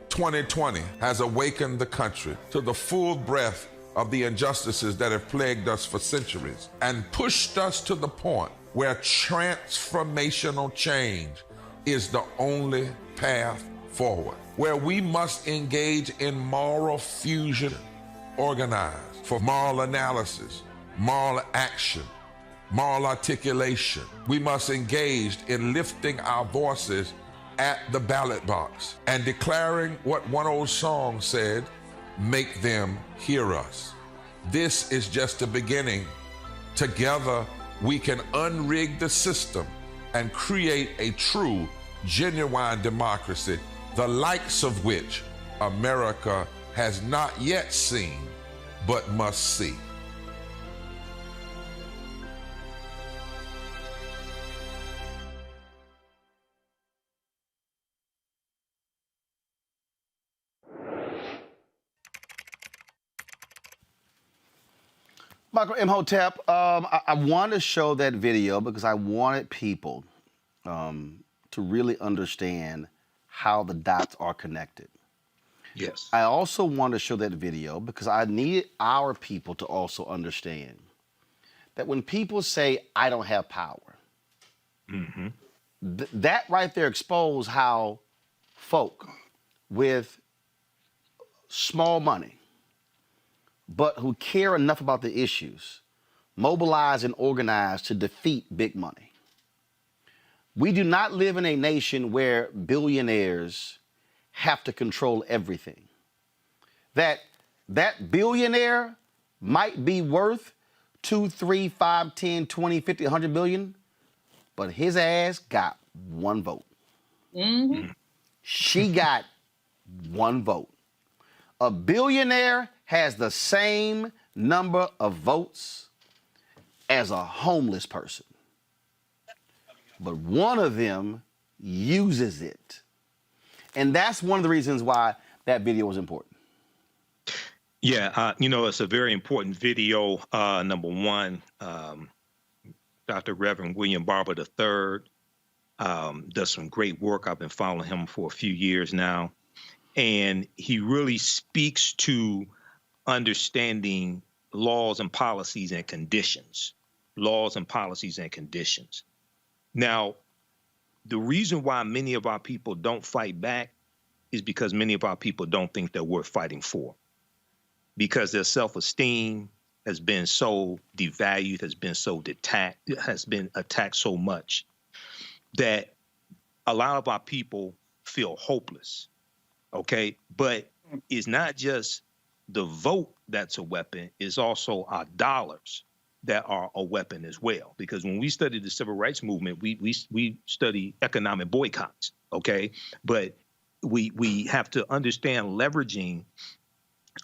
2020 has awakened the country to the full breadth of the injustices that have plagued us for centuries and pushed us to the point where transformational change is the only path forward, where we must engage in moral fusion, organize for moral analysis, moral action, moral articulation. We must engage in lifting our voices at the ballot box and declaring what one old song said, make them hear us. This is just the beginning. Together, we can unrig the system and create a true, genuine democracy, the likes of which America has not yet seen, but must see. Michael Imhotep, I wanted to show that video because I wanted people to really understand how the dots are connected. Yes. I also wanted to show that video because I needed our people to also understand that when people say, I don't have power, that right there exposed how folk with small money, but who care enough about the issues, mobilize and organize to defeat big money. We do not live in a nation where billionaires have to control everything. That billionaire might be worth 2, 3, 5, 10, 20, 50, 100 billion, but his ass got one vote. She got one vote. A billionaire has the same number of votes as a homeless person, but one of them uses it. And that's one of the reasons why that video was important. Yeah, it's a very important video. Number one, Dr. Reverend William Barber III does some great work. I've been following him for a few years now. And he really speaks to understanding laws and policies and conditions. Laws and policies and conditions. Now, the reason why many of our people don't fight back is because many of our people don't think they're worth fighting for. Because their self-esteem has been so devalued, has been attacked so much that a lot of our people feel hopeless. Okay, but it's not just the vote that's a weapon, it's also our dollars that are a weapon as well. Because when we study the civil rights movement, we study economic boycotts, okay? But we have to understand leveraging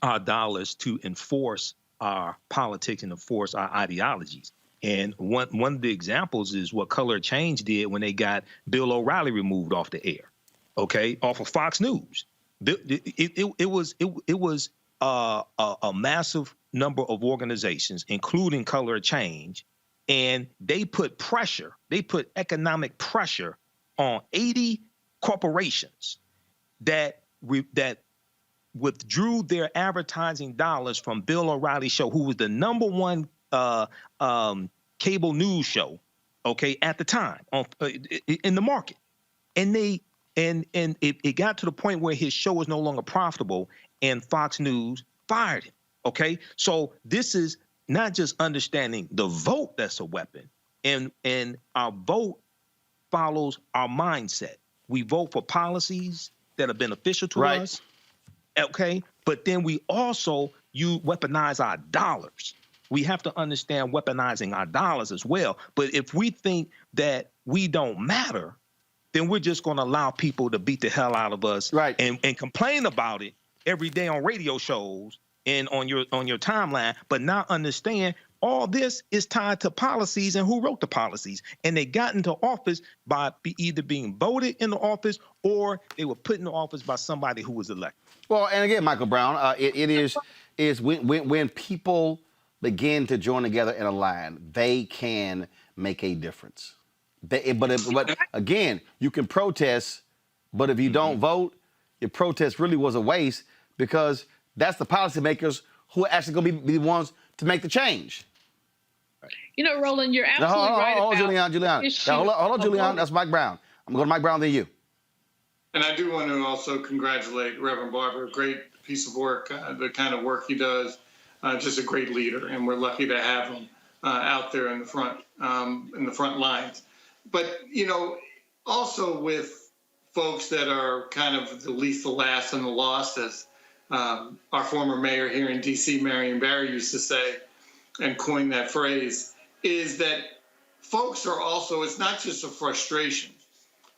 our dollars to enforce our politics and enforce our ideologies. And one of the examples is what Color Change did when they got Bill O'Reilly removed off the air, okay, off of Fox News. It was a massive number of organizations, including Color Change, and they put economic pressure on 80 corporations that withdrew their advertising dollars from Bill O'Reilly's show, who was the number one cable news show, okay, at the time in the market, and it got to the point where his show was no longer profitable, and Fox News fired him. Okay, so this is not just understanding the vote that's a weapon, and our vote follows our mindset. We vote for policies that are beneficial to us. Okay, but then we also weaponize our dollars. We have to understand weaponizing our dollars as well. But if we think that we don't matter, then we're just going to allow people to beat the hell out of us, and complain about it every day on radio shows and on your timeline, but not understand all this is tied to policies and who wrote the policies. And they got into office by either being voted into office or they were put into office by somebody who was elected. Well, and again, Michael Brown, it is when people begin to join together in a line, they can make a difference. But again, you can protest, but if you don't vote, your protest really was a waste, because that's the policymakers who are actually going to be the ones to make the change. You know, Roland, you're absolutely right. Hold on, Julian. Hold on, Julian. That's Mike Brown. I'm going to Mike Brown, then you. And I do want to also congratulate Reverend Barber. Great piece of work, the kind of work he does. Just a great leader, and we're lucky to have him out there in the front lines. But, also with folks that are kind of the least, the last, and the lost, as our former mayor here in D.C., Marion Barry, used to say and coined that phrase, is that folks are also, it's not just a frustration,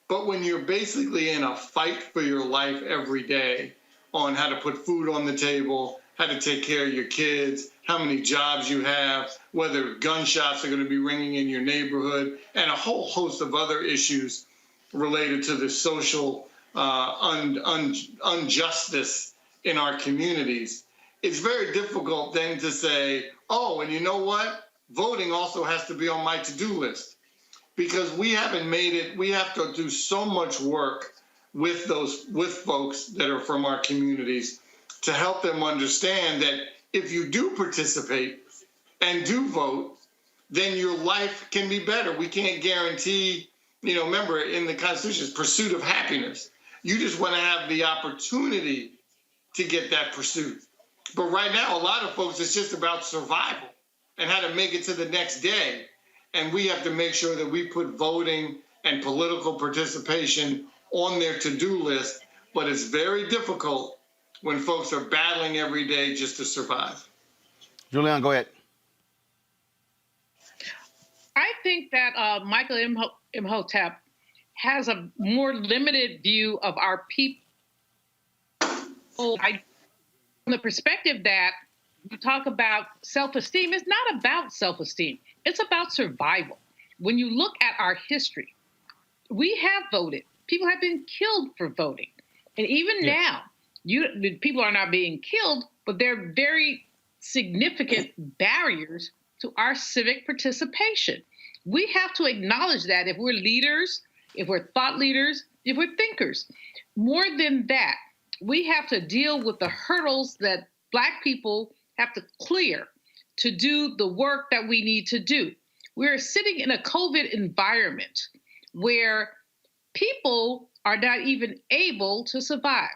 but when you're basically in a fight for your life every day on how to put food on the table, how to take care of your kids, how many jobs you have, whether gunshots are going to be ringing in your neighborhood, and a whole host of other issues related to the social injustice in our communities, it's very difficult then to say, oh, and you know what? Voting also has to be on my to-do list, because we haven't made it. We have to do so much work with folks that are from our communities to help them understand that if you do participate and do vote, then your life can be better. We can't guarantee, remember in the Constitution, it's pursuit of happiness. You just want to have the opportunity to get that pursuit. But right now, a lot of folks, it's just about survival and how to make it to the next day. And we have to make sure that we put voting and political participation on their to-do list. But it's very difficult when folks are battling every day just to survive. Julian, go ahead. I think that Michael Imhotep has a more limited view of our people. From the perspective that you talk about self-esteem, it's not about self-esteem. It's about survival. When you look at our history, we have voted. People have been killed for voting. And even now, people are not being killed, but there are very significant barriers to our civic participation. We have to acknowledge that if we're leaders, if we're thought leaders, if we're thinkers. More than that, we have to deal with the hurdles that Black people have to clear to do the work that we need to do. We're sitting in a COVID environment where people are not even able to survive.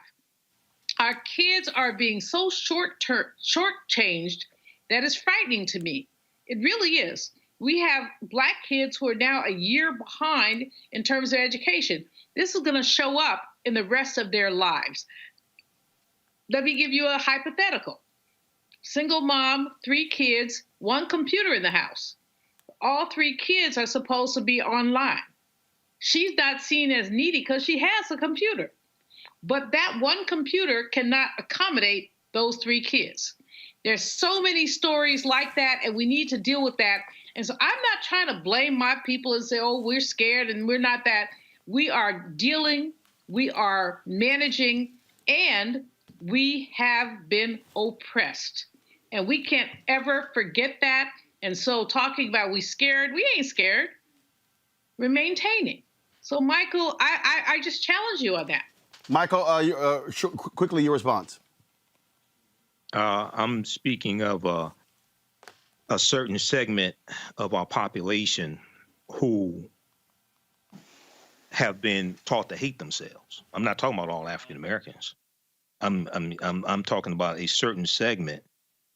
Our kids are being so shortchanged that is frightening to me. It really is. We have Black kids who are now a year behind in terms of education. This is going to show up in the rest of their lives. Let me give you a hypothetical. Single mom, 3 kids, 1 computer in the house. All 3 kids are supposed to be online. She's not seen as needy because she has a computer. But that 1 computer cannot accommodate those 3 kids. There's so many stories like that, and we need to deal with that. And so I'm not trying to blame my people and say, oh, we're scared and we're not that. We are dealing, we are managing, and we have been oppressed. And we can't ever forget that. And so talking about we scared, we ain't scared. We're maintaining. So, Michael, I just challenge you on that. Michael, quickly, your response. I'm speaking of a certain segment of our population who have been taught to hate themselves. I'm not talking about all African Americans. I'm talking about a certain segment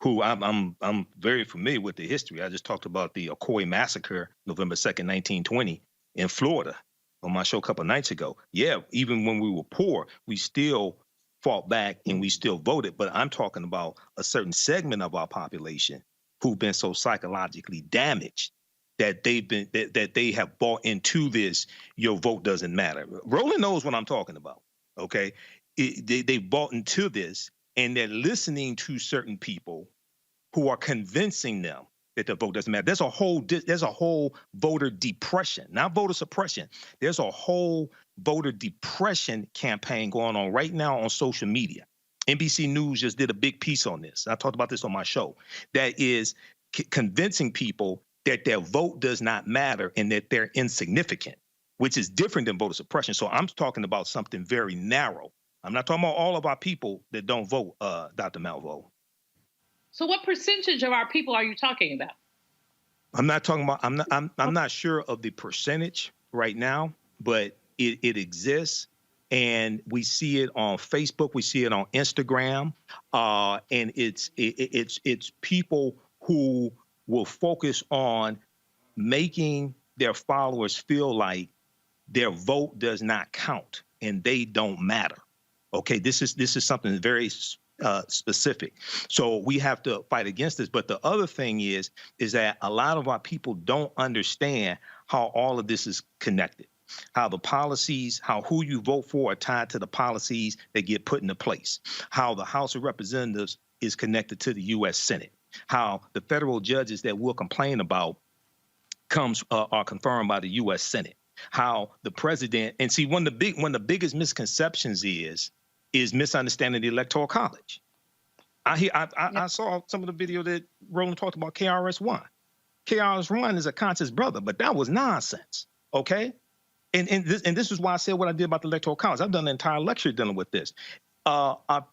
who I'm very familiar with the history. I just talked about the Ocoee massacre, November 2nd, 1920, in Florida on my show a couple of nights ago. Yeah, even when we were poor, we still fought back and we still voted. But I'm talking about a certain segment of our population who've been so psychologically damaged that they have bought into this. Your vote doesn't matter. Roland knows what I'm talking about. Okay, they bought into this, and they're listening to certain people who are convincing them that the vote doesn't matter. There's a whole voter depression, not voter suppression. There's a whole voter depression campaign going on right now on social media. NBC News just did a big piece on this. I talked about this on my show. That is convincing people that their vote does not matter and that they're insignificant, which is different than voter suppression. So I'm talking about something very narrow. I'm not talking about all of our people that don't vote, Dr. Malvo. So what percentage of our people are you talking about? I'm not talking about, I'm not sure of the percentage right now, but it exists. And we see it on Facebook, we see it on Instagram, and it's people who will focus on making their followers feel like their vote does not count and they don't matter. Okay, this is something very specific. So we have to fight against this. But the other thing is that a lot of our people don't understand how all of this is connected. How the policies, how who you vote for are tied to the policies that get put into place. How the House of Representatives is connected to the U.S. Senate. How the federal judges that we'll complain about are confirmed by the U.S. Senate. How the president, and see, one of the biggest misconceptions is misunderstanding the Electoral College. I saw some of the video that Roland talked about KRS-One. KRS-One is a conscious brother, but that was nonsense, okay? And this is why I said what I did about the Electoral College. I've done an entire lecture dealing with this.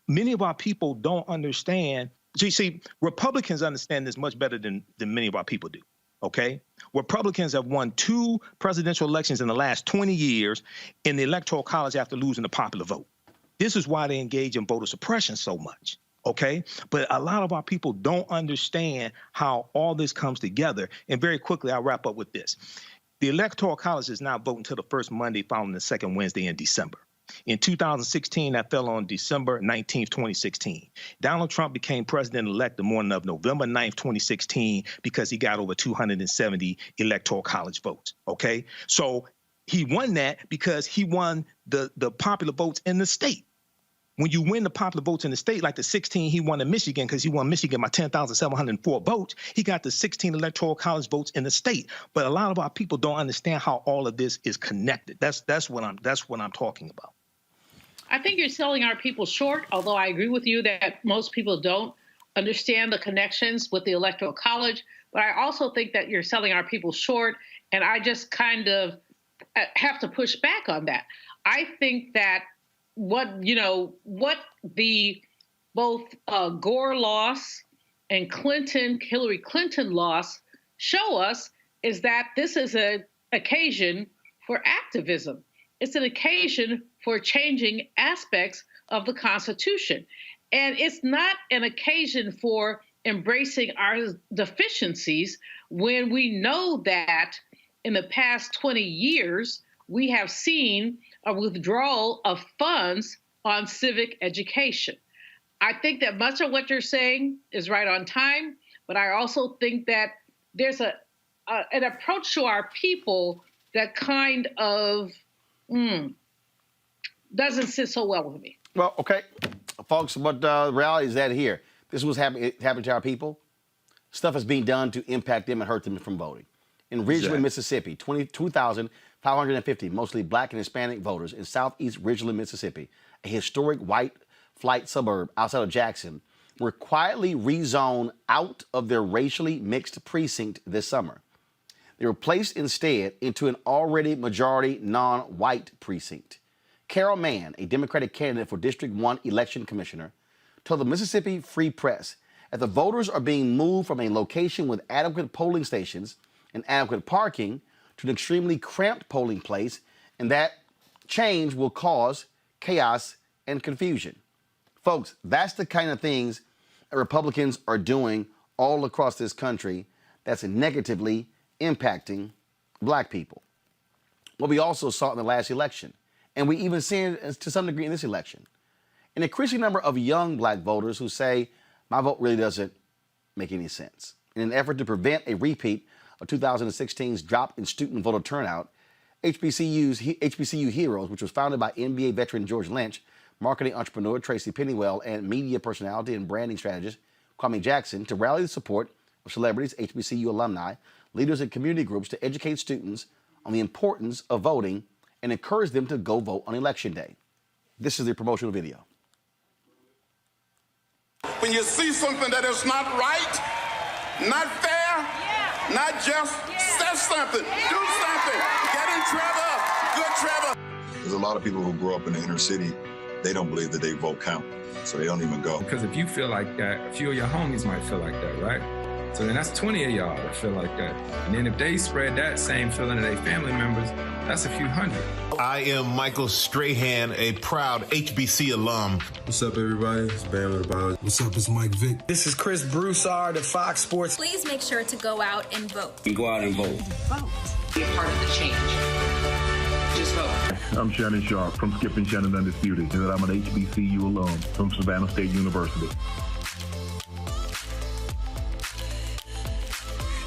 Many of our people don't understand. You see, Republicans understand this much better than many of our people do, okay? Republicans have won 2 presidential elections in the last 20 years in the Electoral College after losing the popular vote. This is why they engage in voter suppression so much, okay? But a lot of our people don't understand how all this comes together. And very quickly, I'll wrap up with this. The Electoral College is now voting until the first Monday following the second Wednesday in December. In 2016, that fell on December 19th, 2016. Donald Trump became president-elect the morning of November 9th, 2016, because he got over 270 Electoral College votes, okay? So he won that because he won the popular votes in the state. When you win the popular votes in the state, like the 16 he won in Michigan, because he won Michigan by 10,704 votes, he got the 16 Electoral College votes in the state. But a lot of our people don't understand how all of this is connected. That's what I'm talking about. I think you're selling our people short, although I agree with you that most people don't understand the connections with the Electoral College. But I also think that you're selling our people short, and I just kind of have to push back on that. I think that what the both Gore loss and Hillary Clinton loss show us is that this is an occasion for activism. It's an occasion for changing aspects of the Constitution. And it's not an occasion for embracing our deficiencies when we know that in the past 20 years, we have seen a withdrawal of funds on civic education. I think that much of what you're saying is right on time, but I also think that there's an approach to our people that kind of doesn't sit so well with me. Well, okay, folks, but the reality is that here. This is what's happening to our people. Stuff is being done to impact them and hurt them from voting. In Ridgeland, Mississippi, 22,550 mostly black and Hispanic voters in southeast Ridgeland, Mississippi, a historic white flight suburb outside of Jackson, were quietly rezoned out of their racially mixed precinct this summer. They were placed instead into an already majority non-white precinct. Carol Mann, a Democratic candidate for District 1 election commissioner, told the Mississippi Free Press that the voters are being moved from a location with adequate polling stations and adequate parking to an extremely cramped polling place, and that change will cause chaos and confusion. Folks, that's the kind of things that Republicans are doing all across this country that's negatively impacting black people. What we also saw in the last election, and we even see it to some degree in this election, an increasing number of young black voters who say, my vote really doesn't make any sense. In an effort to prevent a repeat of 2016's drop in student voter turnout, HBCU Heroes, which was founded by NBA veteran George Lynch, marketing entrepreneur Tracy Pennywell, and media personality and branding strategist Kwame Jackson, to rally the support of celebrities, HBCU alumni, leaders, and community groups to educate students on the importance of voting and encourage them to go vote on Election Day. This is the promotional video. When you see something that is not right, not fair, not just, say something, do something, get in trouble, good trouble. There's a lot of people who grow up in the inner city, they don't believe that they vote count, so they don't even go. Because if you feel like that, a few of your homies might feel like that, right? So then that's 20 of y'all that feel like that. And then if they spread that same feeling to their family members, that's a few hundred. I am Michael Strahan, a proud HBC alum. What's up, everybody? It's Bam with the Bible. What's up? It's Mike Vick. This is Chris Broussard of Fox Sports. Please make sure to go out and vote. And go out and vote. Vote. Be a part of the change. Just vote. I'm Shannon Sharp from Skip and Shannon Undisputed, and I'm an HBCU alum from Savannah State University.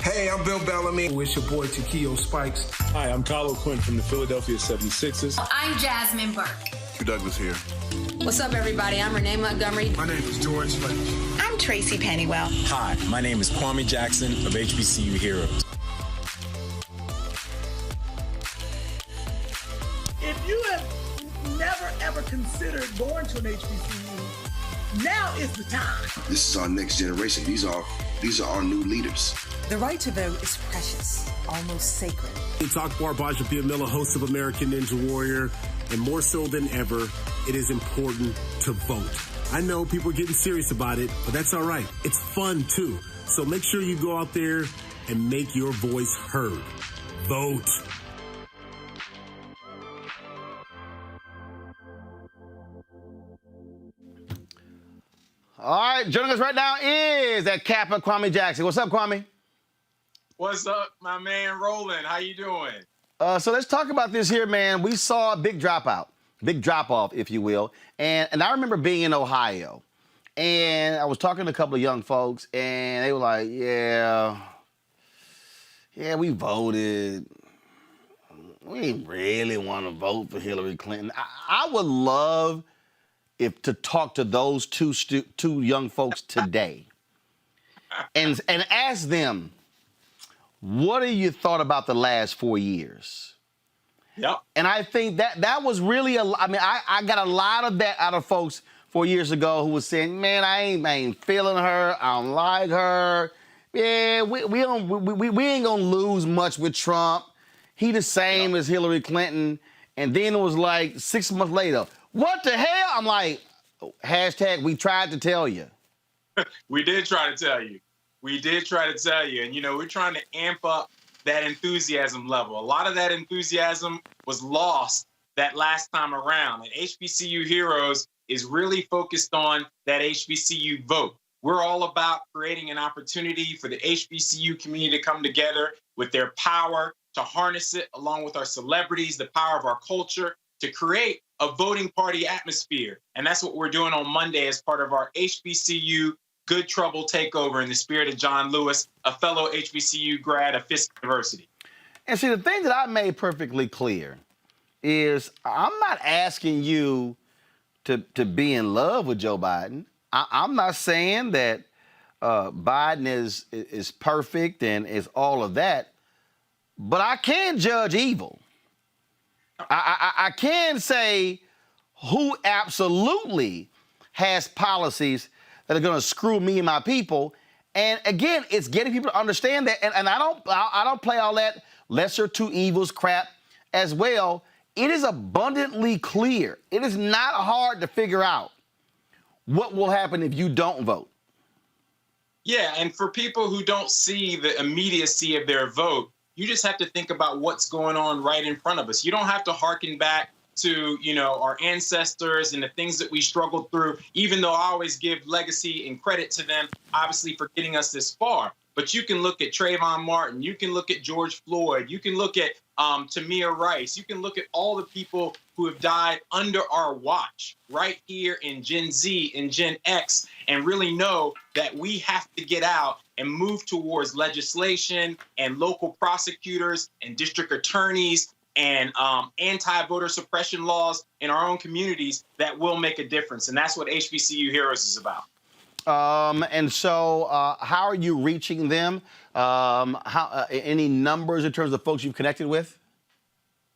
Hey, I'm Bill Bellamy. It's your boy Takeo Spikes. Hi, I'm Kyle O'Quinn from the Philadelphia 76ers. I'm Jasmine Burke. Q Douglas here. What's up, everybody? I'm Renee Montgomery. My name is George Lynch. I'm Tracy Pennywell. Hi, my name is Kwame Jackson of HBCU Heroes. If you have never, ever considered going to an HBCU, Now is the time. This is our next generation. These are our new leaders. The right to vote is precious, almost sacred. It's Akbar Bajapia Miller, host of American Ninja Warrior, and more so than ever, it is important to vote. I know people are getting serious about it, but that's all right. It's fun too. So make sure you go out there and make your voice heard. Vote. All right, joining us right now is that Kappa Kwame Jackson. What's up, Kwame? What's up, my man Roland? How you doing? So let's talk about this here, man. We saw a big drop-off, if you will. And I remember being in Ohio, and I was talking to a couple of young folks, and they were like, yeah, we voted. We didn't really want to vote for Hillary Clinton. I would love to talk to those two young folks today and ask them, what have you thought about the last 4 years? Yep. And I think that was really I got a lot of that out of folks 4 years ago who was saying, man, I ain't feeling her. I don't like her. Yeah, we ain't gonna lose much with Trump. He the same as Hillary Clinton. And then it was like 6 months later, what the hell? I'm like, hashtag, we tried to tell you. We did try to tell you. We did try to tell you. And, we're trying to amp up that enthusiasm level. A lot of that enthusiasm was lost that last time around. And HBCU Heroes is really focused on that HBCU vote. We're all about creating an opportunity for the HBCU community to come together with their power, to harness it along with our celebrities, the power of our culture, to create a voting party atmosphere. And that's what we're doing on Monday as part of our HBCU Good Trouble Takeover in the spirit of John Lewis, a fellow HBCU grad of Fisk University. And see, the thing that I made perfectly clear is I'm not asking you to be in love with Joe Biden. I'm not saying that Biden is perfect and is all of that, but I can judge evil. I can say who absolutely has policies that are going to screw me and my people. And again, it's getting people to understand that. And I don't play all that lesser two evils crap as well. It is abundantly clear. It is not hard to figure out what will happen if you don't vote. Yeah, and for people who don't see the immediacy of their vote, you just have to think about what's going on right in front of us. You don't have to hearken back to, our ancestors and the things that we struggled through, even though I always give legacy and credit to them, obviously, for getting us this far. But you can look at Trayvon Martin. You can look at George Floyd. You can look at Tamir Rice. You can look at all the people who have died under our watch right here in Gen Z and Gen X, and really know that we have to get out and move towards legislation and local prosecutors and district attorneys and anti-voter suppression laws in our own communities that will make a difference. And that's what HBCU Heroes is about. And so how are you reaching them? Any numbers in terms of folks you've connected with?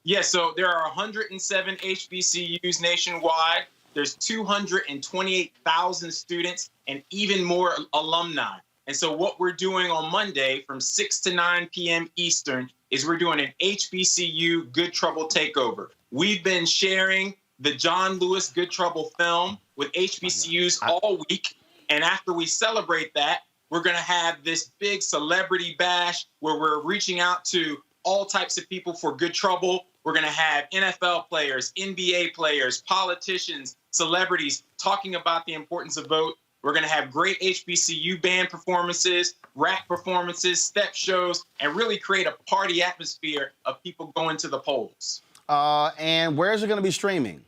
Yeah, so there are 107 HBCUs nationwide. There's 228,000 students and even more alumni. And so what we're doing on Monday from 6 to 9 p.m. Eastern is we're doing an HBCU Good Trouble Takeover. We've been sharing the John Lewis Good Trouble film with HBCUs all week. And after we celebrate that, we're going to have this big celebrity bash where we're reaching out to all types of people for good trouble. We're going to have NFL players, NBA players, politicians, celebrities talking about the importance of vote. We're going to have great HBCU band performances, rap performances, step shows, and really create a party atmosphere of people going to the polls. And where is it going to be streaming?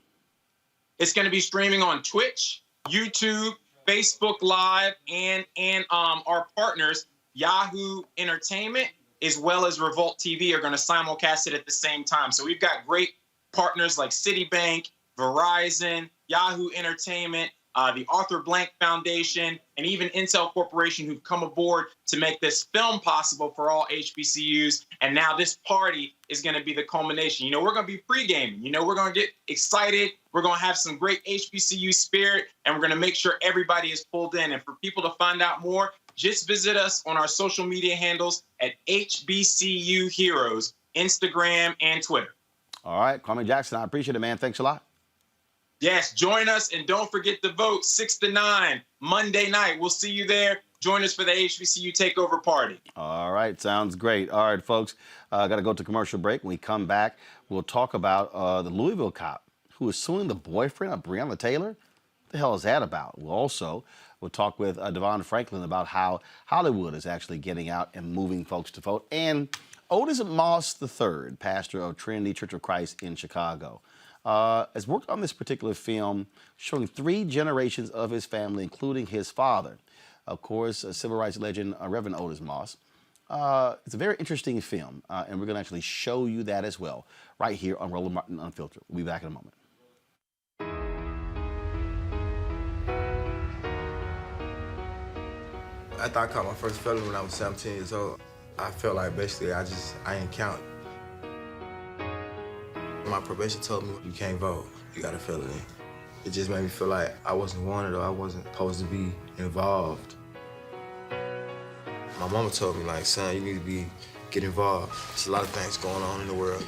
It's going to be streaming on Twitch, YouTube, Facebook Live, and our partners, Yahoo Entertainment, as well as Revolt TV, are going to simulcast it at the same time. So we've got great partners like Citibank, Verizon, Yahoo Entertainment, the Arthur Blank Foundation, and even Intel Corporation, who've come aboard to make this film possible for all HBCUs. And now this party is going to be the culmination. You know, we're going to be pre-gaming. You know, we're going to get excited. We're going to have some great HBCU spirit, and we're going to make sure everybody is pulled in. And for people to find out more, just visit us on our social media handles at HBCU Heroes, Instagram and Twitter. All right, Kwame Jackson, I appreciate it, man. Thanks a lot. Yes, join us, and don't forget to vote 6 to 9 Monday night. We'll see you there. Join us for the HBCU Takeover Party. All right, sounds great. All right, folks, got to go to commercial break. When we come back, we'll talk about the Louisville cop who is suing the boyfriend of Breonna Taylor. What the hell is that about? We'll talk with Devon Franklin about how Hollywood is actually getting out and moving folks to vote. And Otis Moss III, pastor of Trinity Church of Christ in Chicago, has worked on this particular film showing 3 generations of his family, including his father. Of course, civil rights legend Reverend Otis Moss. It's a very interesting film, and we're going to actually show you that as well right here on Roland Martin Unfiltered. We'll be back in a moment. After I caught my first felony when I was 17 years old, I felt like basically I didn't count. My probation told me, you can't vote, you got a felony. It just made me feel like I wasn't wanted or I wasn't supposed to be involved. My mama told me, like, son, you need to get involved. There's a lot of things going on in the world.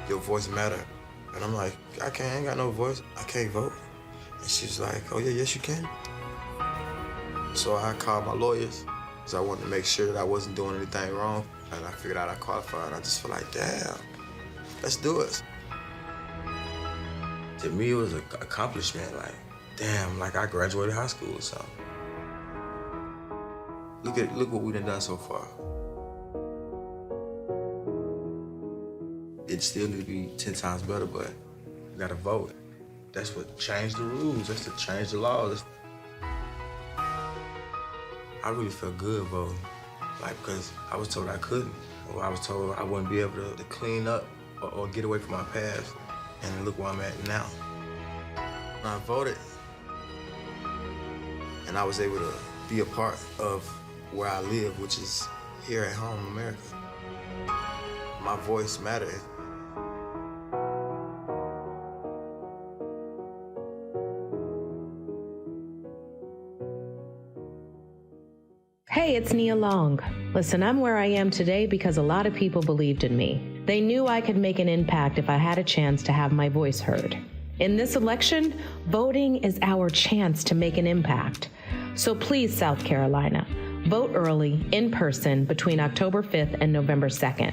Your voice matter. And I'm like, I ain't got no voice, I can't vote. And she's like, oh yeah, yes you can. So I called my lawyers because I wanted to make sure that I wasn't doing anything wrong. And I figured out I qualified, and I just feel like, damn, let's do it. To me, it was an accomplishment, like, damn, like I graduated high school or something. Look what we done so far. It still need to be 10 times better, but you gotta vote. That's what changed the rules, that's to change the laws. I really felt good voting, like, because I was told I couldn't, or I was told I wouldn't be able to clean up or get away from my past, and look where I'm at now. I voted, and I was able to be a part of where I live, which is here at home in America. My voice mattered. Hey, it's Nia Long. Listen, I'm where I am today because a lot of people believed in me. They knew I could make an impact if I had a chance to have my voice heard. In this election, voting is our chance to make an impact. So please, South Carolina, vote early, in person, between October 5th and November 2nd.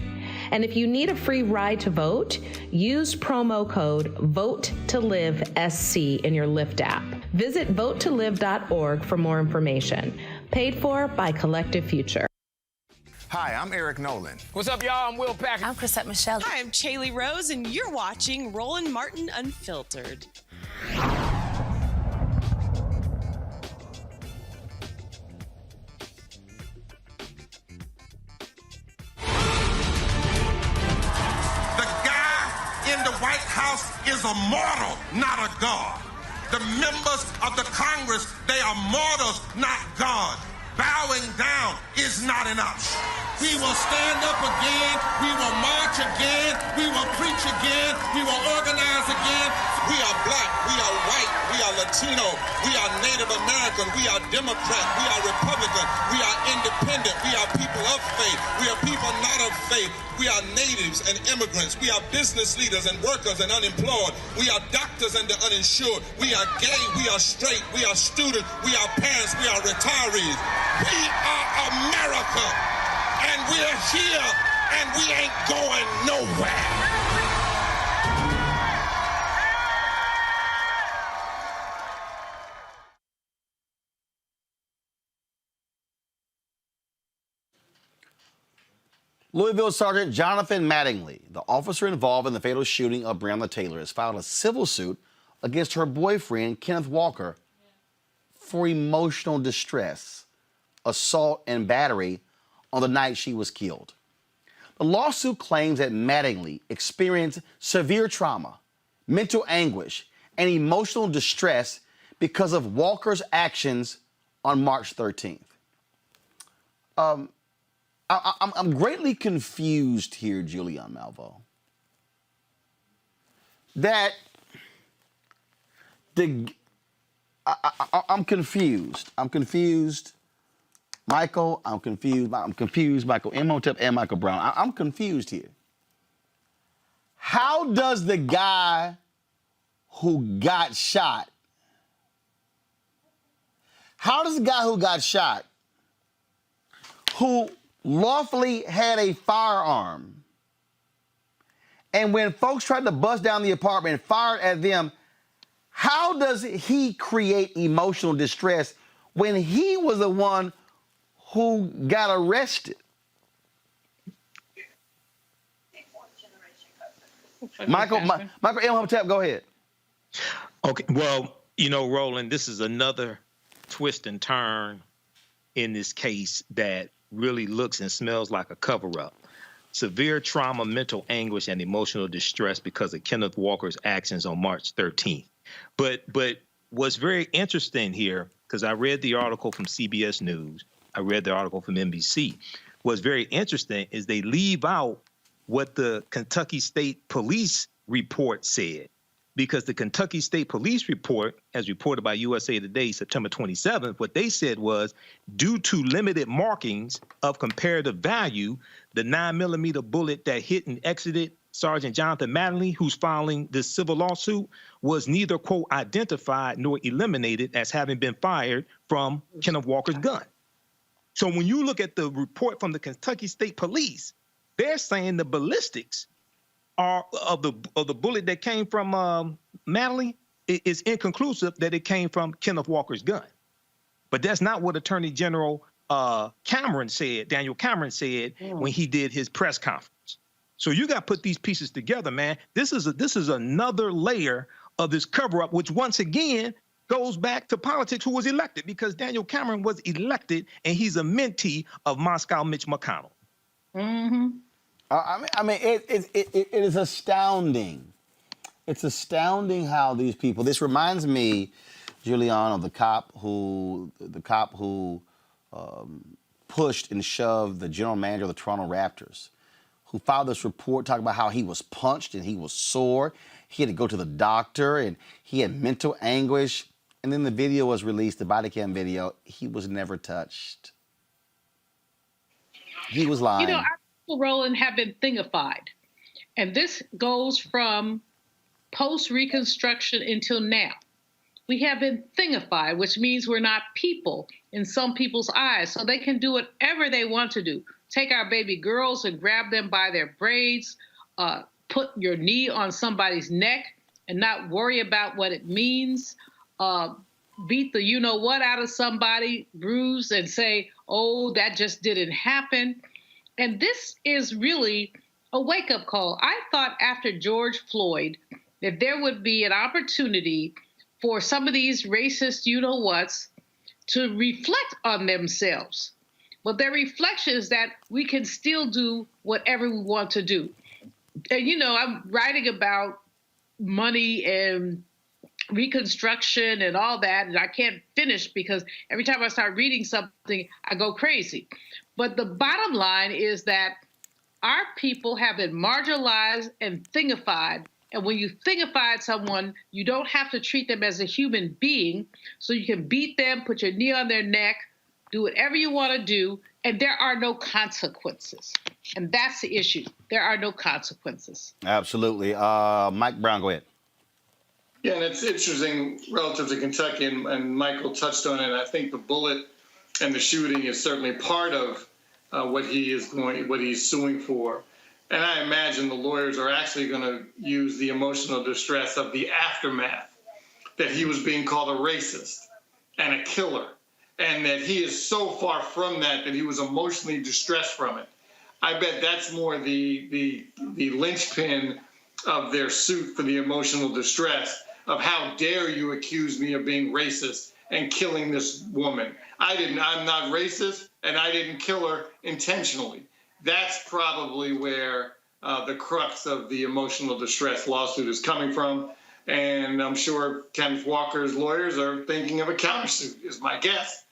And if you need a free ride to vote, use promo code VOTE2LIVESC in your Lyft app. Visit votetolive.org for more information. Paid for by Collective Future. Hi, I'm Eric Nolan. What's up, y'all? I'm Will Packer. I'm Chrisette Michelle. Hi, I'm Chaley Rose, and you're watching Roland Martin Unfiltered. The guy in the White House is a mortal, not a god. The members of the Congress, they are mortals, not God. Bowing down is not enough. We will stand up again. We will march again. We will preach again. We will organize again. We are black. We are white. We are Latino. We are Native American. We are Democrat. We are Republican. We are independent. We are people of faith. We are people not of faith. We are natives and immigrants. We are business leaders and workers and unemployed. We are doctors and the uninsured. We are gay. We are straight. We are students. We are parents. We are retirees. We are America. And we're here. And we ain't going nowhere. Louisville Sergeant Jonathan Mattingly, the officer involved in the fatal shooting of Breonna Taylor, has filed a civil suit against her boyfriend, Kenneth Walker, for emotional distress, assault, and battery on the night she was killed. The lawsuit claims that Mattingly experienced severe trauma, mental anguish, and emotional distress because of Walker's actions on March 13th. I'm greatly confused here, Julian Malvo. That I'm confused. I'm confused. Michael, I'm confused. I'm confused. Michael Imhotep and Michael Brown. I'm confused here. How does the guy who got shot, who lawfully had a firearm, and when folks tried to bust down the apartment and fired at them, how does he create emotional distress when he was the one who got arrested? Michael Imhotep, go ahead. Okay, well, Roland, this is another twist and turn in this case that really looks and smells like a cover-up. Severe trauma, mental anguish, and emotional distress because of Kenneth Walker's actions on March 13th. But what's very interesting here, because I read the article from CBS News, I read the article from NBC, what's very interesting is they leave out what the Kentucky State Police report said. Because the Kentucky State Police report, as reported by USA Today, September 27th, what they said was, due to limited markings of comparative value, the 9mm bullet that hit and exited Sergeant Jonathan Mattingly, who's filing this civil lawsuit, was neither, quote, identified nor eliminated as having been fired from Kenneth Walker's gun. So when you look at the report from the Kentucky State Police, they're saying the ballistics are of the bullet that came from Mattingly is inconclusive that it came from Kenneth Walker's gun. But that's not what Attorney General Daniel Cameron said when he did his press conference. So you got to put these pieces together, man. This is another layer of this cover-up, which once again goes back to politics, who was elected, because Daniel Cameron was elected and he's a mentee of Moscow Mitch McConnell. Mm-hmm. It is astounding. It's astounding how these people. This reminds me, Julian, of the cop who pushed and shoved the general manager of the Toronto Raptors, who filed this report talking about how he was punched and he was sore. He had to go to the doctor and he had mental anguish. And then the video was released, the body cam video. He was never touched. He was lying. Roland, have been thingified. And this goes from post-Reconstruction until now. We have been thingified, which means we're not people in some people's eyes. So they can do whatever they want to do. Take our baby girls and grab them by their braids, put your knee on somebody's neck and not worry about what it means, beat the you-know-what out of somebody, bruise and say, oh, that just didn't happen. And this is really a wake-up call. I thought after George Floyd that there would be an opportunity for some of these racist you-know-whats to reflect on themselves. But their reflection is that we can still do whatever we want to do. And, I'm writing about money and Reconstruction and all that, and I can't finish because every time I start reading something, I go crazy. But the bottom line is that our people have been marginalized and thingified. And when you thingify someone, you don't have to treat them as a human being. So you can beat them, put your knee on their neck, do whatever you want to do, and there are no consequences. And that's the issue. There are no consequences. Absolutely. Mike Brown, go ahead. Yeah, and it's interesting relative to Kentucky, and Michael touched on it. I think the bullet and the shooting is certainly part of what he's suing for. And I imagine the lawyers are actually going to use the emotional distress of the aftermath, that he was being called a racist and a killer, and that he is so far from that he was emotionally distressed from it. I bet that's more the linchpin of their suit for the emotional distress of how dare you accuse me of being racist and killing this woman. I'm not racist, and I didn't kill her intentionally. That's probably where the crux of the emotional distress lawsuit is coming from. And I'm sure Kenneth Walker's lawyers are thinking of a countersuit, is my guess,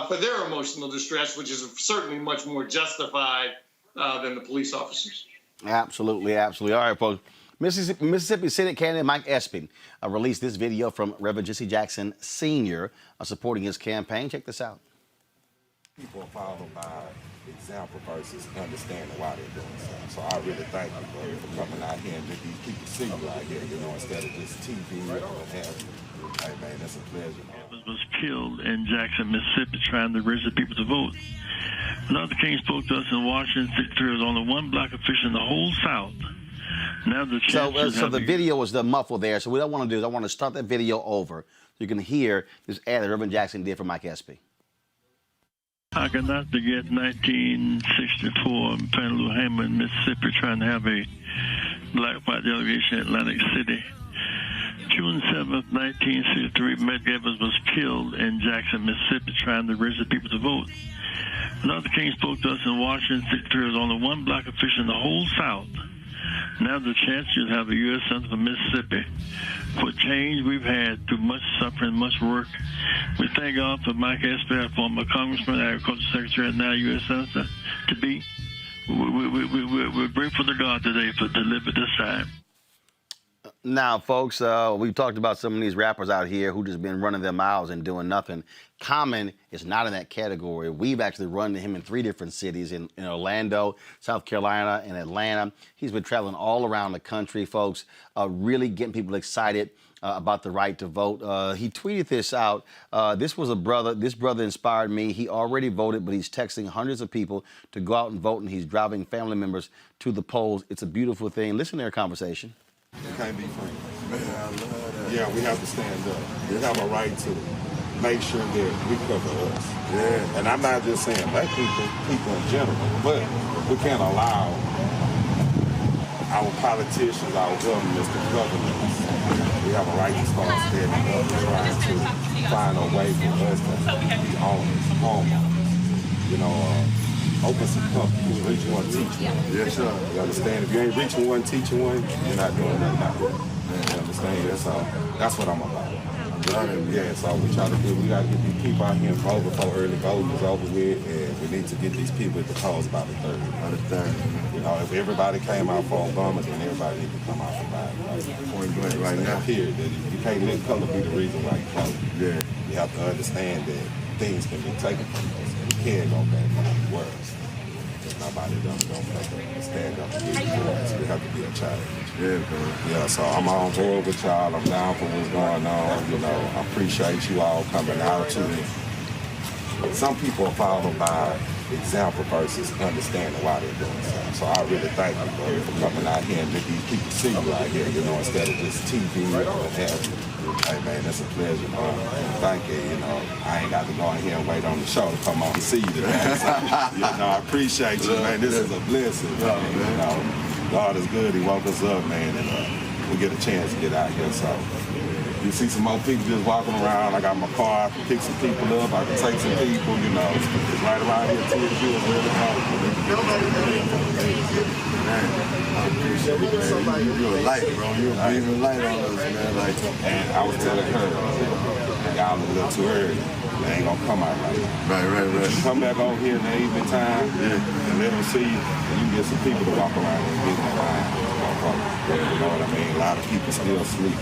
for their emotional distress, which is certainly much more justified than the police officers. Absolutely, absolutely. All right, folks. Mississippi Senate candidate Mike Espy released this video from Reverend Jesse Jackson Sr. Supporting his campaign. Check this out. People are following by example versus understanding why they're doing so. So I really thank you for coming out here and let these people see you out here, instead of just TV or what have you. Hey, man, that's a pleasure. Was killed in Jackson, Mississippi, trying to register people to vote. Dr. King spoke to us in Washington. There was only one black official in the whole South. Now the so the video was the muffled there. So what I want to do is I want to start that video over so you can hear this ad that Reverend Jackson did for Mike Espy. I could not forget 1964 in Penalou Hammond, Mississippi, trying to have a black-white delegation in Atlantic City. June 7th, 1963, Medgar Evers was killed in Jackson, Mississippi, trying to register people to vote. Dr. King spoke to us in Washington. There was only one black official in the whole South. Now the chance you have a U.S. Senator from Mississippi. For change we've had through much suffering, much work. We thank God for Mike Espy, former Congressman, Agriculture Secretary, and now U.S. Senator to be. We're grateful to God today for delivered this time. Now, folks, we've talked about some of these rappers out here who just been running their mouths and doing nothing. Common is not in that category. We've actually run into him in 3 different cities, in Orlando, South Carolina, and Atlanta. He's been traveling all around the country, folks, really getting people excited about the right to vote. He tweeted this out. This brother inspired me. He already voted, but he's texting hundreds of people to go out and vote, and he's driving family members to the polls. It's a beautiful thing. Listen to their conversation. You can't be friends. Man, I love that. Yeah, we have to stand up. We have a right to make sure that we cover us. Yeah. And I'm not just saying black people in general, but we can't allow our politicians, our governments to cover us. We have a right to start standing up and trying to find a way for us to be honest, homeowners. Open some companies, reach one, teach one. Yes, sir. You understand? If you ain't reaching one, teaching one, you're not doing nothing out there. You understand? That's what I'm about. Yeah, so we got to get these people out here and vote before early voting is over with, and we need to get these people at the polls by the 3rd. If everybody came out for Obama, then everybody need to come out for Biden. Point blank right now. Period. You can't let color be the reason why you vote. Yeah. You have to understand that things can be taken from us. We can't go back and worse. Nobody don't stand up and get it. We have to be a challenge. Yeah, so I'm on board with y'all. I'm down for what's going on. I appreciate you all coming out to me. Some people are followed by example versus understanding why they're doing so. So I really thank you for coming out here and let these people see you out here, instead of just TV or what have you. Hey, man, that's a pleasure, man. Thank you, I ain't got to go in here and wait on the show to come on and see you today. So, I appreciate you, man. This is a blessing, man. God is good. He woke us up, man, and we get a chance to get out here, so. You see some more people just walking around. I got my car. I can pick some people up. I can take some people, It's right around here, too. I appreciate it, man. You're a light, bro. You're a beaming light on us, man. And I was telling her, y'all a little too early. They ain't gonna come out right now. Right. You come back over here in the evening time and let them see you, and you get some people to walk around and get in the line. You know what I mean? A lot of people still sleeping.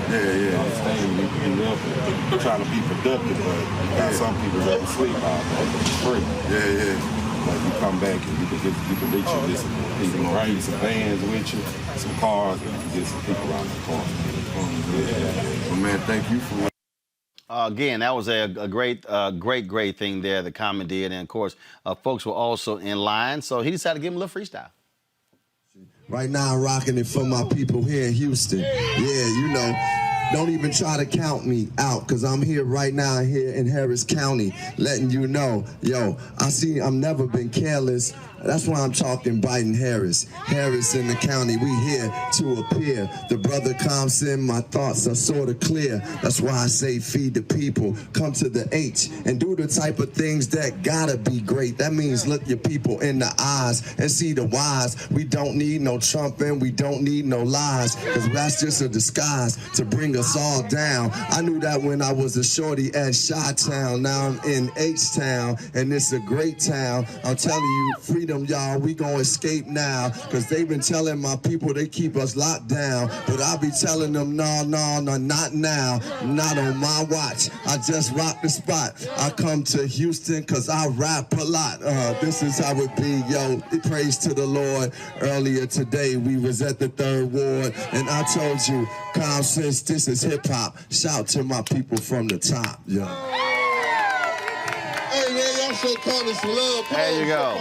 Yeah. You understand? You need to get up and try to be productive, but you got some people that sleep out there free. Yeah. But you come back and you can reach you, get some people. You can bring some vans with you, some cars, and you can get some people around the corner. Well, man, thank you for. Again, that was a great thing there that Common did. And, of course, folks were also in line. So he decided to give him a little freestyle. Right now, I'm rocking it for my people here in Houston. Yeah, don't even try to count me out, because I'm here right now here in Harris County letting you know, I'm never been careless That's why I'm talking Biden-Harris. Harris in the county, we here to appear. The brother comes in, my thoughts are sort of clear. That's why I say feed the people. Come to the H and do the type of things that gotta be great. That means look your people in the eyes and see the whys. We don't need no Trump and we don't need no lies, because that's just a disguise to bring us all down. I knew that when I was a shorty at Chi-Town. Now I'm in H-Town, and it's a great town. I'm telling you, freedom, y'all, we gonna escape now, because they've been telling my people they keep us locked down, but I'll be telling them, no, not now, not on my watch. I just rock the spot. I come to Houston because I rap a lot. This is how it be, yo. Praise to the Lord. Earlier today, we was at the 3rd Ward, and I told you, common sense, this is hip-hop. Shout to my people from the top, yo. Hey, man, y'all show Carter some love. There you go.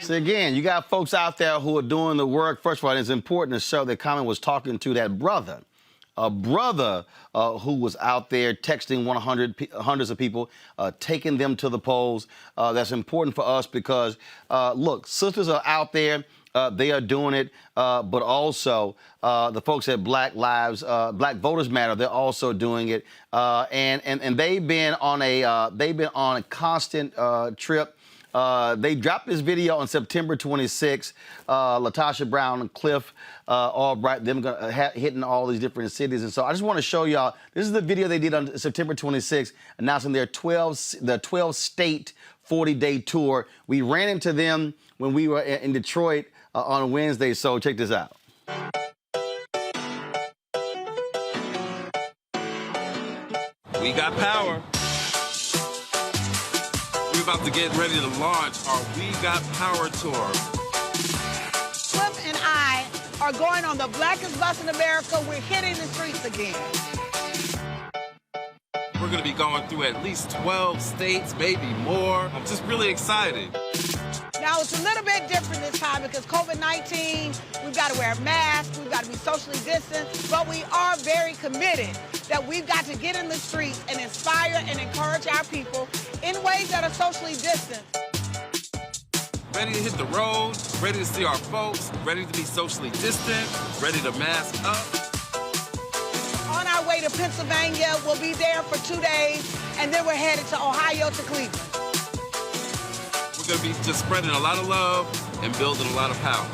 So again, you got folks out there who are doing the work. First of all, it's important to show that Common was talking to that brother. A brother who was out there texting hundreds of people, taking them to the polls. That's important for us because, look, sisters are out there. They are doing it, but also the folks at Black Voters Matter, they're also doing it, and they've been on a constant trip. They dropped this video on September 26th. Latasha Brown and Cliff Albright, them hitting all these different cities. And so I just want to show y'all, this is the video they did on September 26th, announcing their 12-state 40-day tour. We ran into them when we were in Detroit on Wednesday, so check this out. We got power. We're about to get ready to launch our We Got Power tour. Cliff and I are going on the blackest bus in America. We're hitting the streets again. We're going to be going through at least 12 states, maybe more. I'm just really excited. Now, it's a little bit different this time because COVID-19, we've got to wear masks, we've got to be socially distanced, but we are very committed that we've got to get in the streets and inspire and encourage our people in ways that are socially distant. Ready to hit the road, ready to see our folks, ready to be socially distant, ready to mask up. On our way to Pennsylvania, we'll be there for 2 days, and then we're headed to Ohio to Cleveland. We're going to be just spreading a lot of love and building a lot of power.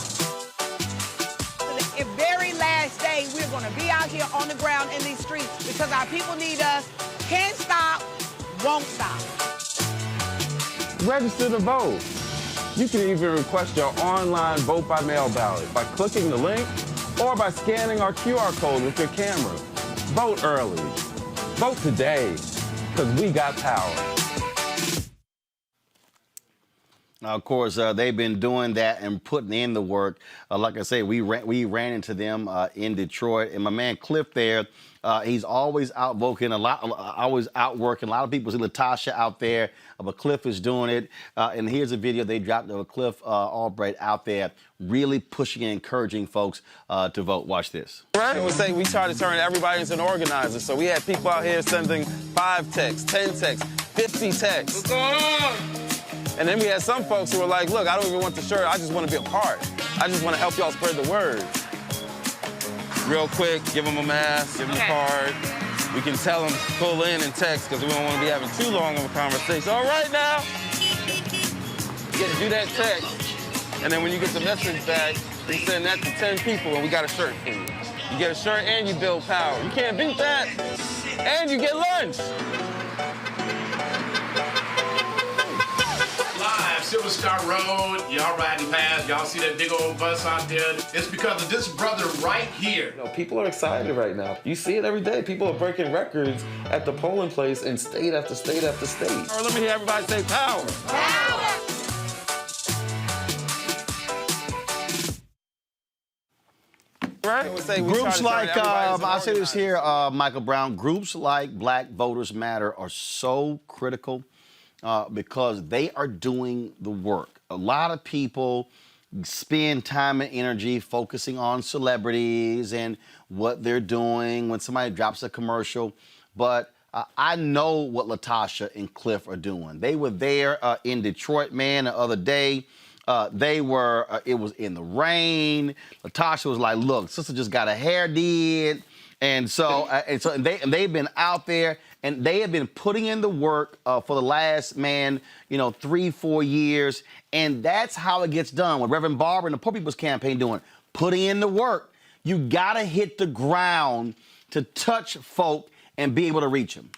The very last day, we're going to be out here on the ground in these streets because our people need us. Can't stop, won't stop. Register to vote. You can even request your online vote by mail ballot by clicking the link or by scanning our QR code with your camera. Vote early. Vote today, because we got power. Now, of course, they've been doing that and putting in the work. Like I say, we ran into them in Detroit, and my man Cliff there, he's always outvoting always outworking. A lot of people see Latasha out there, but Cliff is doing it. And here's a video they dropped of Cliff Albright out there, really pushing and encouraging folks to vote. Watch this. Right? We try to turn everybody into an organizer. So we had people out here sending 5 texts, 10 texts, 50 texts. What's going on? And then we had some folks who were like, look, I don't even want the shirt. I just want to be a part. I just want to help y'all spread the word. Real quick, give them a mask, give them a card. We can tell them, pull in and text, because we don't want to be having too long of a conversation. All right now, do that text. And then when you get the message back, we send that to 10 people, and we got a shirt for you. You get a shirt and you build power. You can't beat that. And you get lunch. Silver Star Road, y'all riding past, y'all see that big old bus out there. It's because of this brother right here. You know, people are excited right now. You see it every day. People are breaking records at the polling place in state after state after state. All right, let me hear everybody say power. Power! Right? Groups like, I say this here, Michael Brown, groups like Black Voters Matter are so critical. Because they are doing the work. A lot of people spend time and energy focusing on celebrities and what they're doing when somebody drops a commercial. But I know what Latasha and Cliff are doing. They were there in Detroit, man, the other day. They were, it was in the rain. Latasha was like, look, sister just got her hair did. And they've been out there and they have been putting in the work for the last, 3-4 years. And that's how it gets done. What Reverend Barber and the Poor People's Campaign doing, putting in the work. You got to hit the ground to touch folk and be able to reach them.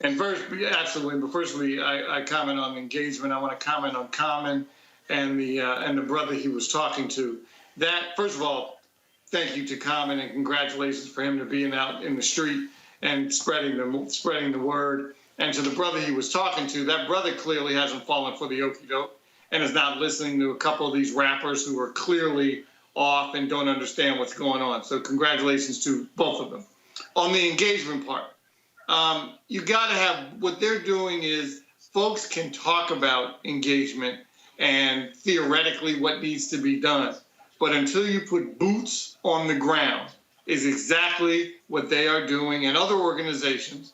And first, absolutely. But firstly, I comment on engagement. I want to comment on Common and the brother he was talking to. That, first of all, thank you to Common and congratulations for him to being out in the street and spreading the word. And to the brother he was talking to, that brother clearly hasn't fallen for the okie doke and is not listening to a couple of these rappers who are clearly off and don't understand what's going on. So congratulations to both of them. On the engagement part, you got to have, what they're doing is folks can talk about engagement and theoretically what needs to be done. But until you put boots on the ground is exactly what they are doing and other organizations,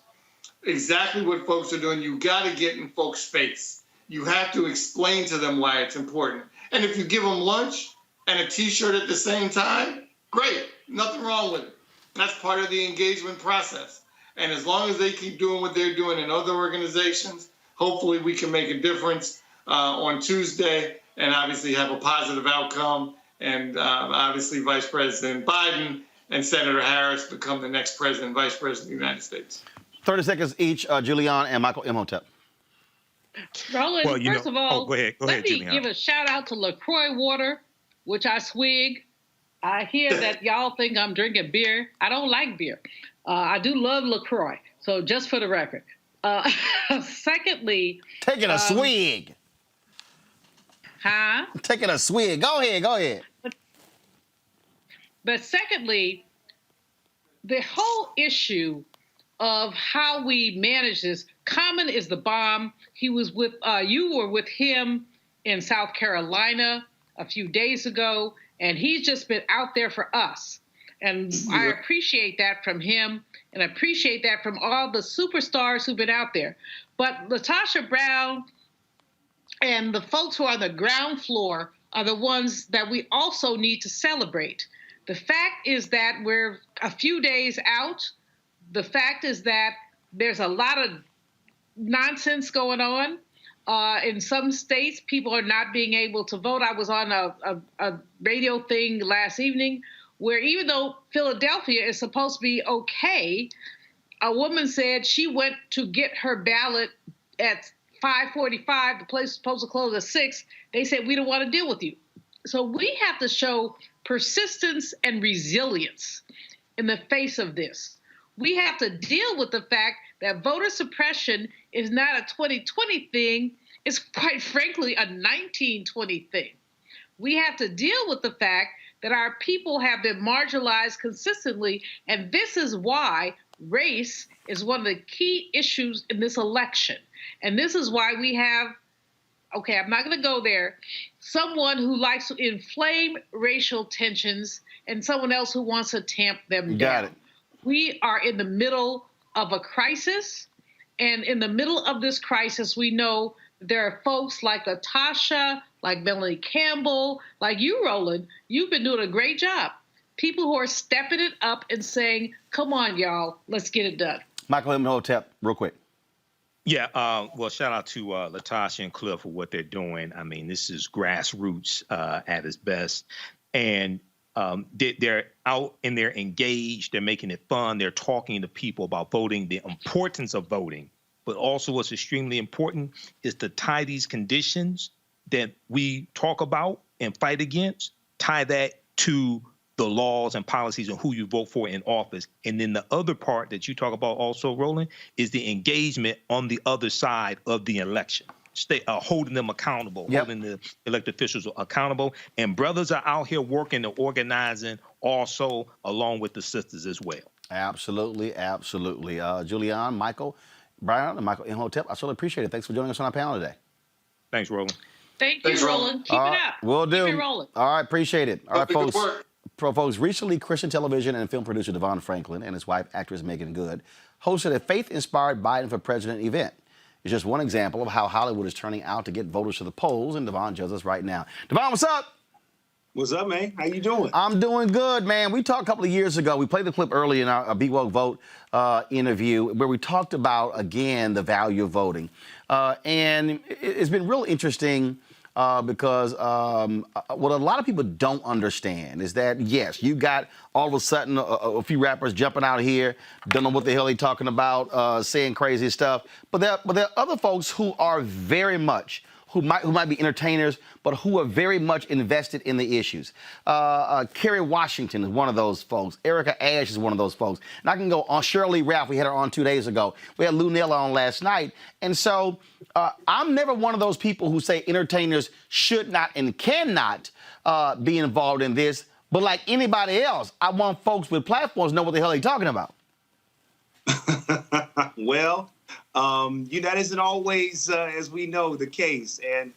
exactly what folks are doing. You got to get in folks' face. You have to explain to them why it's important. And if you give them lunch and a T-shirt at the same time, great, nothing wrong with it. That's part of the engagement process. And as long as they keep doing what they're doing in other organizations, hopefully we can make a difference on Tuesday and obviously have a positive outcome. And obviously Vice President Biden and Senator Harris become the next president, vice president of the United States. 30 seconds each, Julian and Michael Imhotep. Roland, first of all, go ahead, let me Julian. give a shout out to LaCroix water, which I swig. I hear that y'all think I'm drinking beer. I don't like beer. I do love LaCroix. So just for the record. Secondly. Taking a swig. Huh? Taking a swig. Go ahead. But secondly, the whole issue of how we manage this, Common is the bomb. He was with, you were with him in South Carolina a few days ago, and he's just been out there for us. And I appreciate that from him, and I appreciate that from all the superstars who've been out there. But Latasha Brown and the folks who are on the ground floor are the ones that we also need to celebrate. The fact is that we're a few days out. The fact is that there's a lot of nonsense going on. In some states, people are not being able to vote. I was on a radio thing last evening where even though Philadelphia is supposed to be okay, a woman said she went to get her ballot at 5:45. The place is supposed to close at 6. They said, we don't want to deal with you. So we have to show persistence and resilience in the face of this. We have to deal with the fact that voter suppression is not a 2020 thing. It's quite frankly a 1920 thing. We have to deal with the fact that our people have been marginalized consistently, and this is why race is one of the key issues in this election. And this is why we have, okay, I'm not going to go there, someone who likes to inflame racial tensions and someone else who wants to tamp them down. Got it. We are in the middle of a crisis, and in the middle of this crisis, we know there are folks like Latasha, like Melanie Campbell, like you, Roland. You've been doing a great job. People who are stepping it up and saying, come on, y'all, let's get it done. Michael Imhotep, real quick. Yeah, well, shout out to Latasha and Cliff for what they're doing. I mean, this is grassroots at its best. And they're out and they're engaged. They're making it fun. They're talking to people about voting, the importance of voting. But also what's extremely important is to tie these conditions that we talk about and fight against, tie that to the laws and policies and who you vote for in office. And then the other part that you talk about also, Roland, is the engagement on the other side of the election. Holding them accountable, holding the elected officials accountable. And brothers are out here working and organizing also along with the sisters as well. Absolutely, absolutely. Julian, Michael, Brian, and Michael Imhotep, I certainly appreciate it. Thanks for joining us on our panel today. Thanks, Roland. Thank you, Roland. Keep it up. Will do. Keep it rolling. All right, appreciate it. All right, Good folks. Recently, Christian television and film producer Devon Franklin and his wife, actress Megan Good, hosted a faith-inspired Biden for President event. is just one example of how Hollywood is turning out to get voters to the polls, and Devon joins us right now. Devon, what's up? What's up, man? How you doing? I'm doing good, man. We talked a couple of years ago. We played the clip early in our Be Woke Vote interview where we talked about, again, the value of voting. And it's been real interesting because what a lot of people don't understand is that, yes, you got all of a sudden a few rappers jumping out here, don't know what the hell they're talking about, saying crazy stuff. But there are other folks who are very much who might be entertainers, but who are very much invested in the issues. Kerry Washington is one of those folks. Erica Ash is one of those folks. And I can go on Shirley Ralph. We had her on 2 days ago. We had Lou Nella on last night. And so I'm never one of those people who say entertainers should not and cannot be involved in this. But like anybody else, I want folks with platforms to know what the hell they're talking about. Well, that isn't always, as we know, the case. And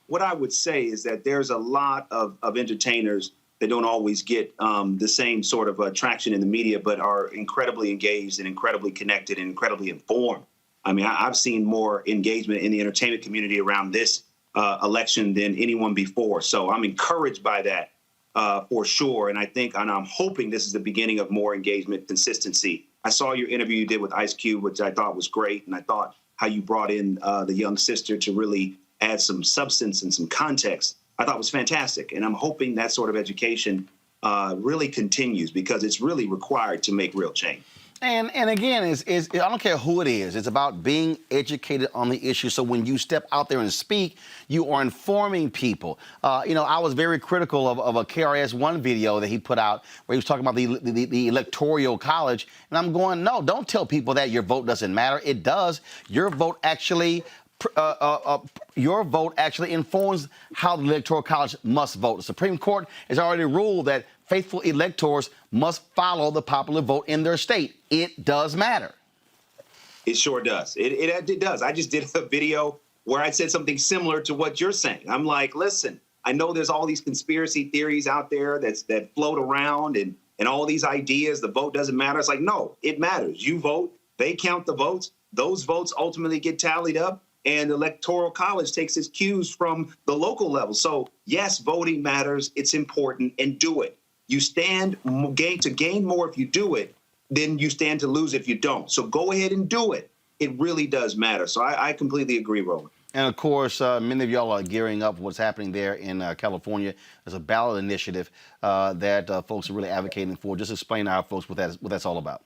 what I would say is that there's a lot of entertainers that don't always get the same sort of traction in the media, but are incredibly engaged and incredibly connected and incredibly informed. I mean, I've seen more engagement in the entertainment community around this election than anyone before. So I'm encouraged by that for sure. And I'm hoping this is the beginning of more engagement, consistency. I saw your interview you did with Ice Cube, which I thought was great. And I thought how you brought in the young sister to really add some substance and some context, I thought was fantastic. And I'm hoping that sort of education really continues because it's really required to make real change. And again, I don't care who it is. It's about being educated on the issue. So when you step out there and speak, you are informing people. I was very critical of a KRS-One video that he put out where he was talking about the electoral college. And I'm going, no, don't tell people that your vote doesn't matter. It does. Your vote actually informs how the Electoral College must vote. The Supreme Court has already ruled that faithful electors must follow the popular vote in their state. It does matter. It sure does. It does. I just did a video where I said something similar to what you're saying. I'm like, listen, I know there's all these conspiracy theories out there that float around and all these ideas. The vote doesn't matter. It's like, no, it matters. You vote. They count the votes. Those votes ultimately get tallied up. And the Electoral College takes its cues from the local level. So, yes, voting matters. It's important, and do it. You stand to gain more if you do it, then you stand to lose if you don't. So go ahead and do it. It really does matter. So I completely agree, Roland. And, of course, many of y'all are gearing up for what's happening there in California. There's a ballot initiative that folks are really advocating for. Just explain to our folks what that's all about.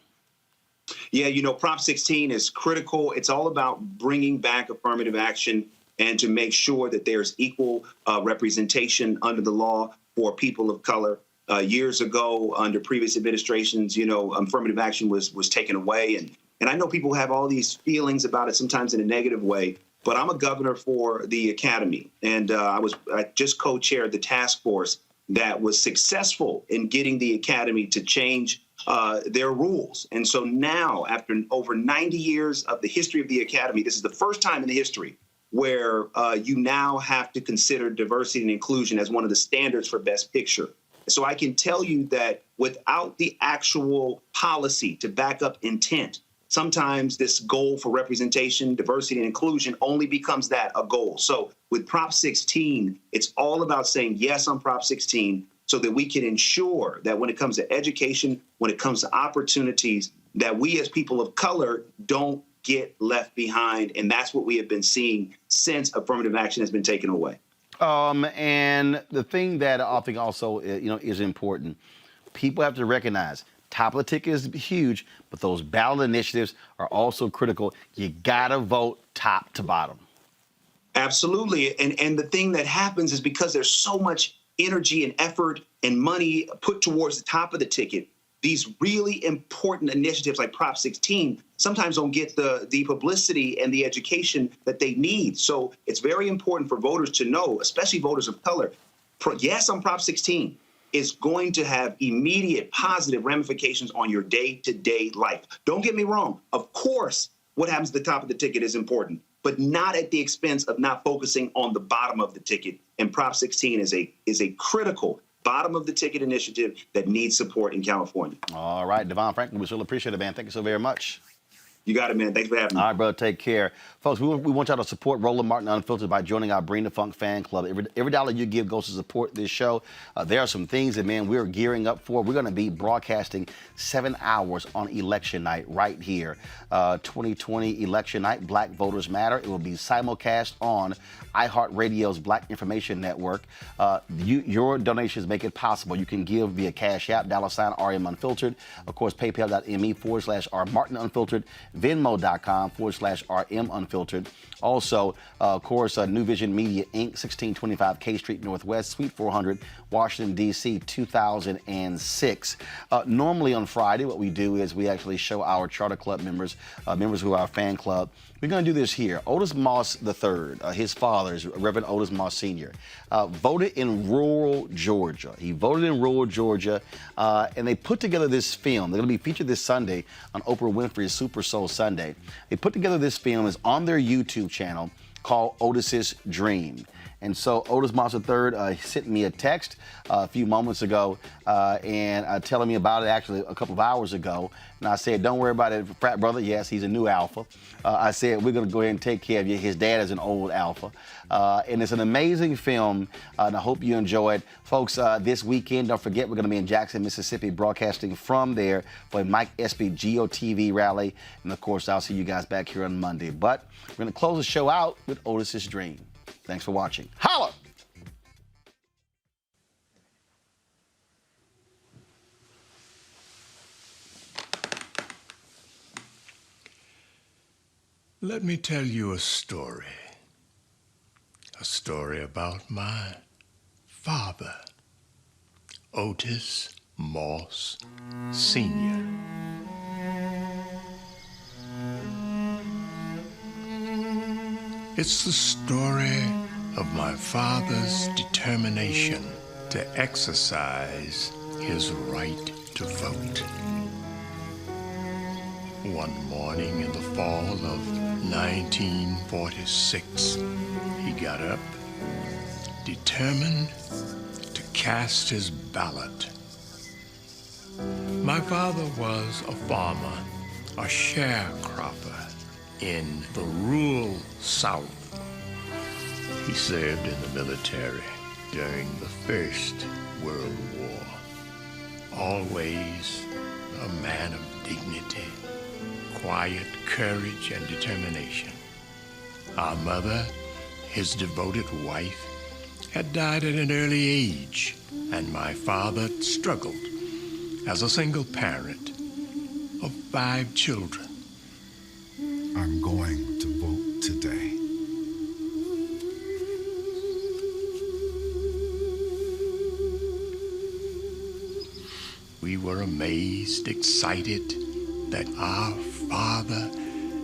Yeah, Prop 16 is critical. It's all about bringing back affirmative action and to make sure that there's equal representation under the law for people of color. Years ago, under previous administrations, affirmative action was taken away. And I know people have all these feelings about it, sometimes in a negative way. But I'm a governor for the academy. And I just co-chaired the task force that was successful in getting the academy to change their rules. And so now, after over 90 years of the history of the academy, this is the first time in the history where you now have to consider diversity and inclusion as one of the standards for Best Picture. So I can tell you that without the actual policy to back up intent, sometimes this goal for representation, diversity, and inclusion only becomes that, a goal. So with Prop 16, it's all about saying yes on Prop 16 so that we can ensure that when it comes to education, when it comes to opportunities, that we as people of color don't get left behind. And that's what we have been seeing since affirmative action has been taken away. And the thing that I think also, is important, people have to recognize top of the ticket is huge, but those ballot initiatives are also critical. You got to vote top to bottom. Absolutely. And the thing that happens is because there's so much energy and effort and money put towards the top of the ticket, these really important initiatives like Prop 16 sometimes don't get the publicity and the education that they need. So it's very important for voters to know, especially voters of color, yes on Prop 16 is going to have immediate positive ramifications on your day-to-day life. Don't get me wrong. Of course, what happens at the top of the ticket is important, but not at the expense of not focusing on the bottom of the ticket. And Prop 16 is a critical bottom of the ticket initiative that needs support in California. All right, Devon Franklin, we really appreciate it, man. Thank you so very much. You got it, man. Thanks for having me. All right, brother. Take care. Folks, we want y'all to support Roland Martin Unfiltered by joining our Bring the Funk fan club. Every dollar you give goes to support this show. There are some things that, man, we're gearing up for. We're going to be broadcasting 7 hours on election night right here. 2020 election night, Black Voters Matter. It will be simulcast on iHeartRadio's Black Information Network. Your donations make it possible. You can give via Cash App, $RM Unfiltered. Of course, PayPal.me/R Martin Unfiltered. Venmo.com/RM Unfiltered. Also, of course, New Vision Media Inc., 1625 K Street Northwest, Suite 400, Washington, D.C., 2006. Normally on Friday, what we do is we actually show our Charter Club members, members who are our fan club. We're going to do this here. Otis Moss III, his father is Reverend Otis Moss Sr., voted in rural Georgia. He voted in rural Georgia, and they put together this film. They're going to be featured this Sunday on Oprah Winfrey's Super Soul Sunday. They put together this film. It's on their YouTube channel called Otis's Dream. And so Otis Moss III sent me a text a few moments ago and telling me about it actually a couple of hours ago. And I said, don't worry about it, frat brother. Yes, he's a new alpha. I said, we're going to go ahead and take care of you. His dad is an old alpha. And it's an amazing film, and I hope you enjoy it. Folks, this weekend, don't forget, we're going to be in Jackson, Mississippi, broadcasting from there for a Mike Espy GOTV rally. And, of course, I'll see you guys back here on Monday. But we're going to close the show out with Otis's Dream. Thanks for watching. Holla! Let me tell you a story about my father, Otis Moss Sr. It's the story of my father's determination to exercise his right to vote. One morning in the fall of 1946, he got up, determined to cast his ballot. My father was a farmer, a sharecropper in the rural South. He served in the military during the First World War. Always a man of dignity, quiet courage, and determination. Our mother, his devoted wife, had died at an early age, and my father struggled as a single parent of 5 children. I'm going to vote today. We were amazed, excited that our father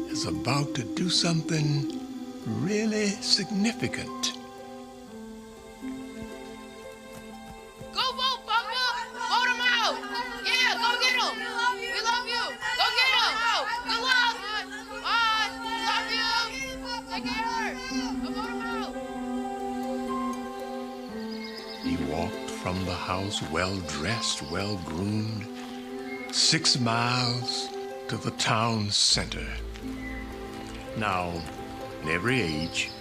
is about to do something really significant. Go vote, Papa! Vote him out! Yeah, go get him! We love you! Go get him! Good luck! Bye! Love you! Take care! Go vote him out! He walked from the house well-dressed, well-groomed, 6 miles to the town center. Now, in every age,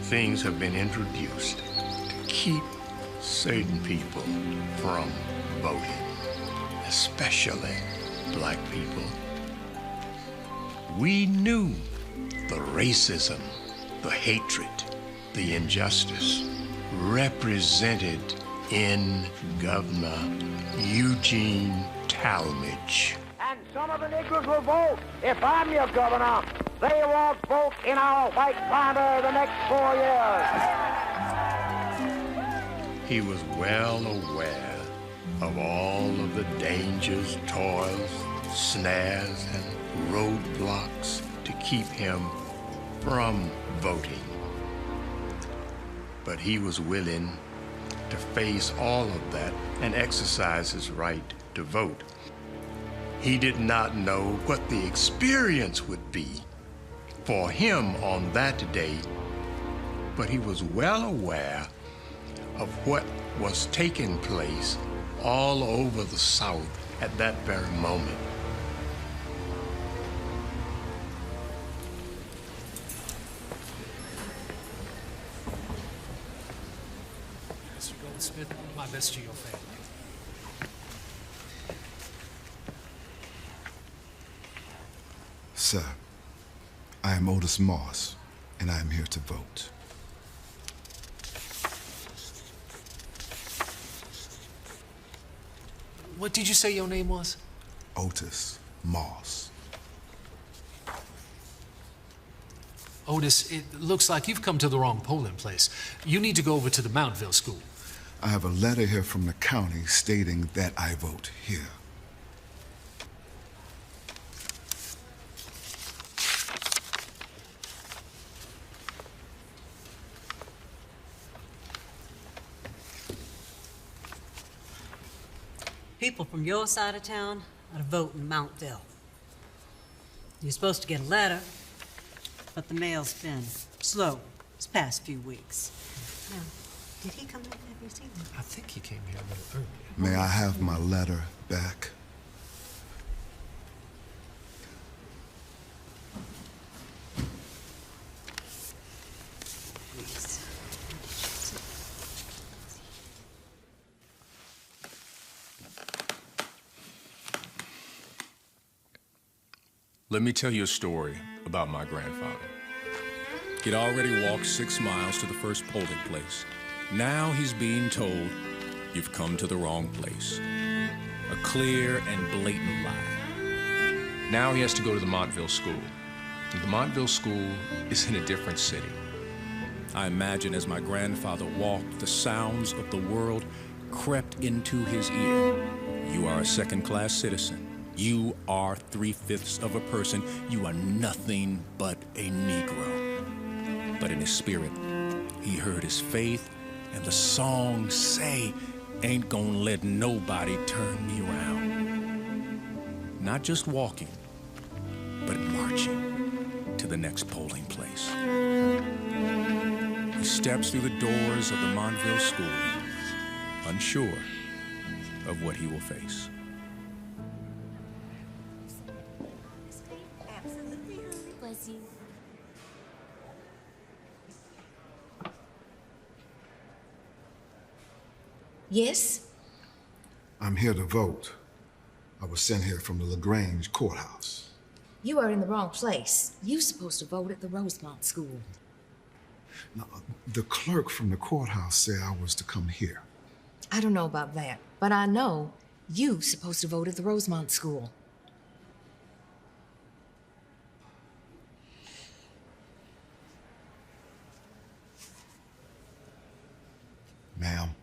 things have been introduced to keep certain people from voting, especially black people. We knew the racism, the hatred, the injustice represented in Governor Eugene Talmadge. And some of the Negroes will vote. If I'm your governor, they won't vote in our white banner the next 4 years. He was well aware of all of the dangers, toils, snares, and roadblocks to keep him from voting. But he was willing to face all of that and exercise his right to vote. He did not know what the experience would be for him on that day, but he was well aware of what was taking place all over the South at that very moment. transmit my best to your family. Sir, I am Otis Moss, and I am here to vote. What did you say your name was? Otis Moss. Otis, it looks like you've come to the wrong polling place. You need to go over to the Mountville School. I have a letter here from the county stating that I vote here. People from your side of town are to vote in Mountville. You're supposed to get a letter, but the mail's been slow this past few weeks. Now, did he come in? Have you seen him? I think he came here a little earlier. May I have my letter back? Let me tell you a story about my grandfather. He'd already walked 6 miles to the first polling place. Now he's being told, you've come to the wrong place. A clear and blatant lie. Now he has to go to the Montville School. And the Montville School is in a different city. I imagine as my grandfather walked, the sounds of the world crept into his ear. You are a second-class citizen. You are 3/5 of a person. You are nothing but a Negro. But in his spirit, he heard his faith and the song say, ain't gonna let nobody turn me around. Not just walking, but marching to the next polling place. He steps through the doors of the Montville School, unsure of what he will face. Yes? I'm here to vote. I was sent here from the LaGrange courthouse. You are in the wrong place. You're supposed to vote at the Rosemont School. Now, the clerk from the courthouse said I was to come here. I don't know about that, but I know you're supposed to vote at the Rosemont School. Ma'am.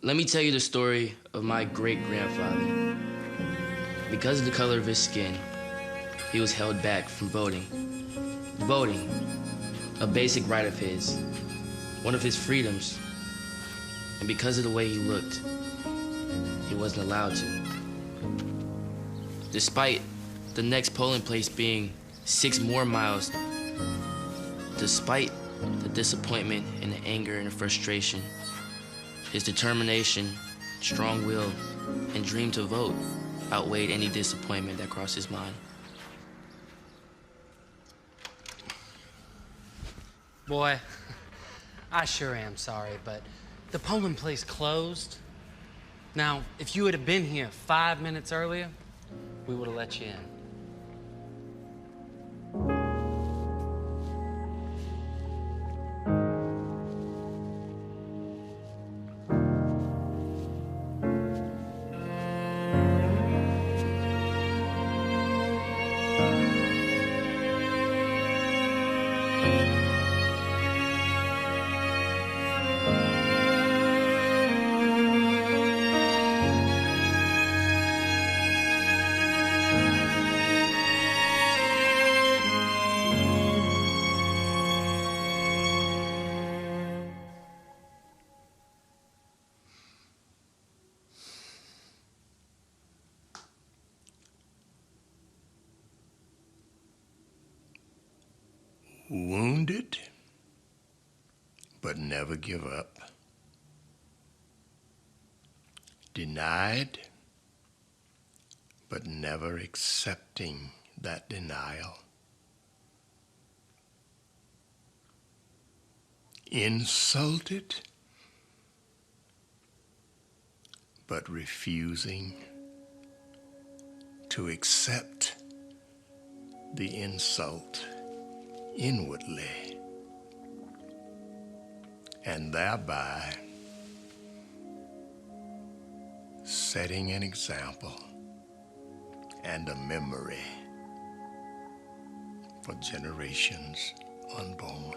Let me tell you the story of my great-grandfather. Because of the color of his skin, he was held back from voting. Voting, a basic right of his, one of his freedoms. And because of the way he looked, he wasn't allowed to. Despite the next polling place being 6 more miles, despite the disappointment and the anger and the frustration, his determination, strong will, and dream to vote outweighed any disappointment that crossed his mind. Boy, I sure am sorry, but the polling place closed. Now, if you had been here 5 minutes earlier, we would have let you in. Wounded, but never give up. Denied, but never accepting that denial. Insulted, but refusing to accept the insult inwardly, and thereby setting an example and a memory for generations unborn.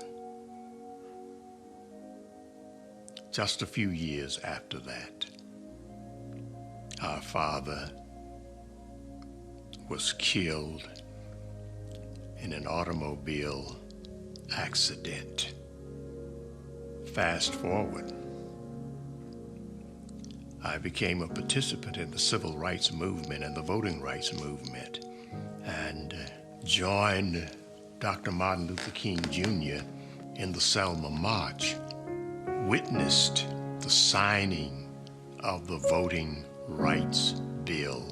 Just a few years after that, our father was killed in an automobile accident. Fast forward, I became a participant in the civil rights movement and the voting rights movement, and joined Dr. Martin Luther King Jr. in the Selma March, witnessed the signing of the Voting Rights Bill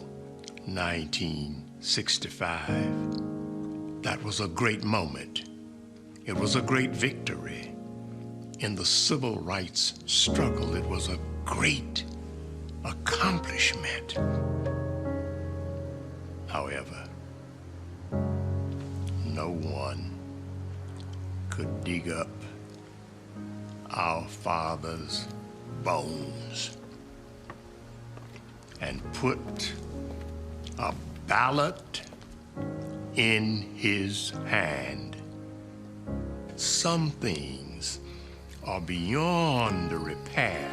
1965. That was a great moment. It was a great victory in the civil rights struggle. It was a great accomplishment. However, no one could dig up our father's bones and put a ballot in his hand. Some things are beyond repair.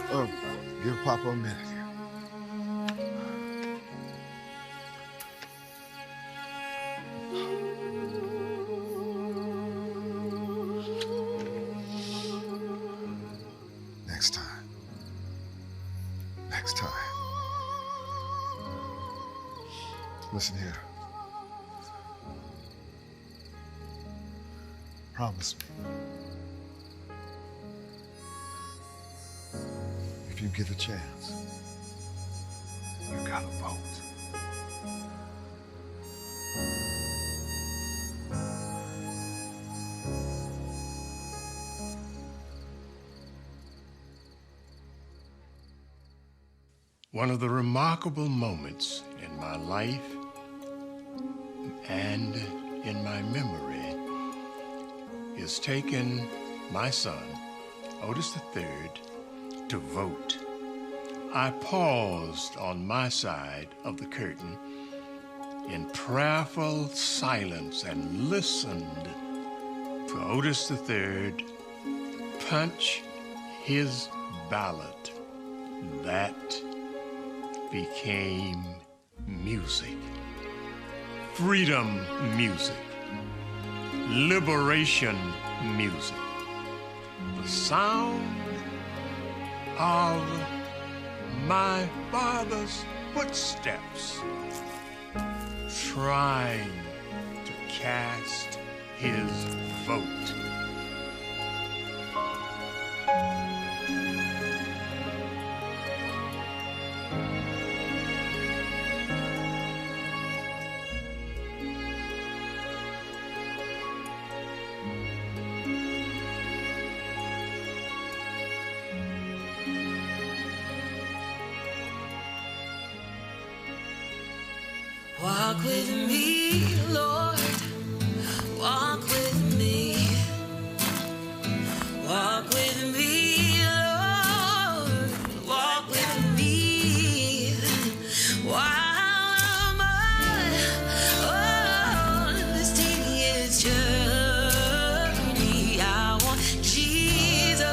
Oh, give Papa a minute here. Next time. Next time. Listen here. Promise me. If you get a chance, you gotta vote. One of the remarkable moments in my life and in my memory is taking my son, Otis III, to vote. I paused on my side of the curtain in prayerful silence and listened to Otis III punch his ballot. That became music. Freedom music. Liberation music. The sound of my father's footsteps trying to cast his vote. Walk with me, Lord. Walk with me. Walk with me, Lord. Walk with me. While I'm on this tedious journey, I want Jesus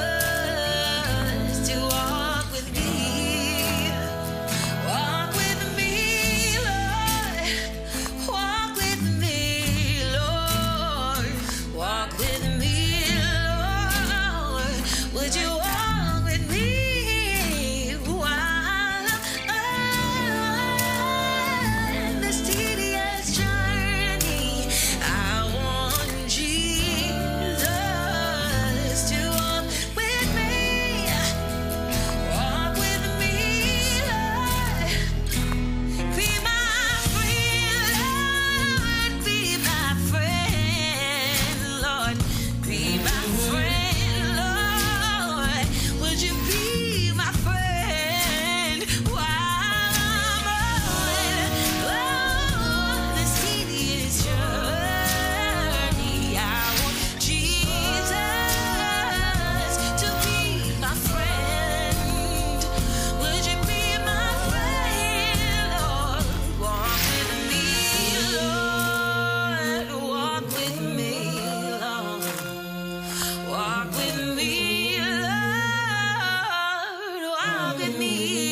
to walk with me. Walk with me, Lord. Walk with me, Lord. walk with me.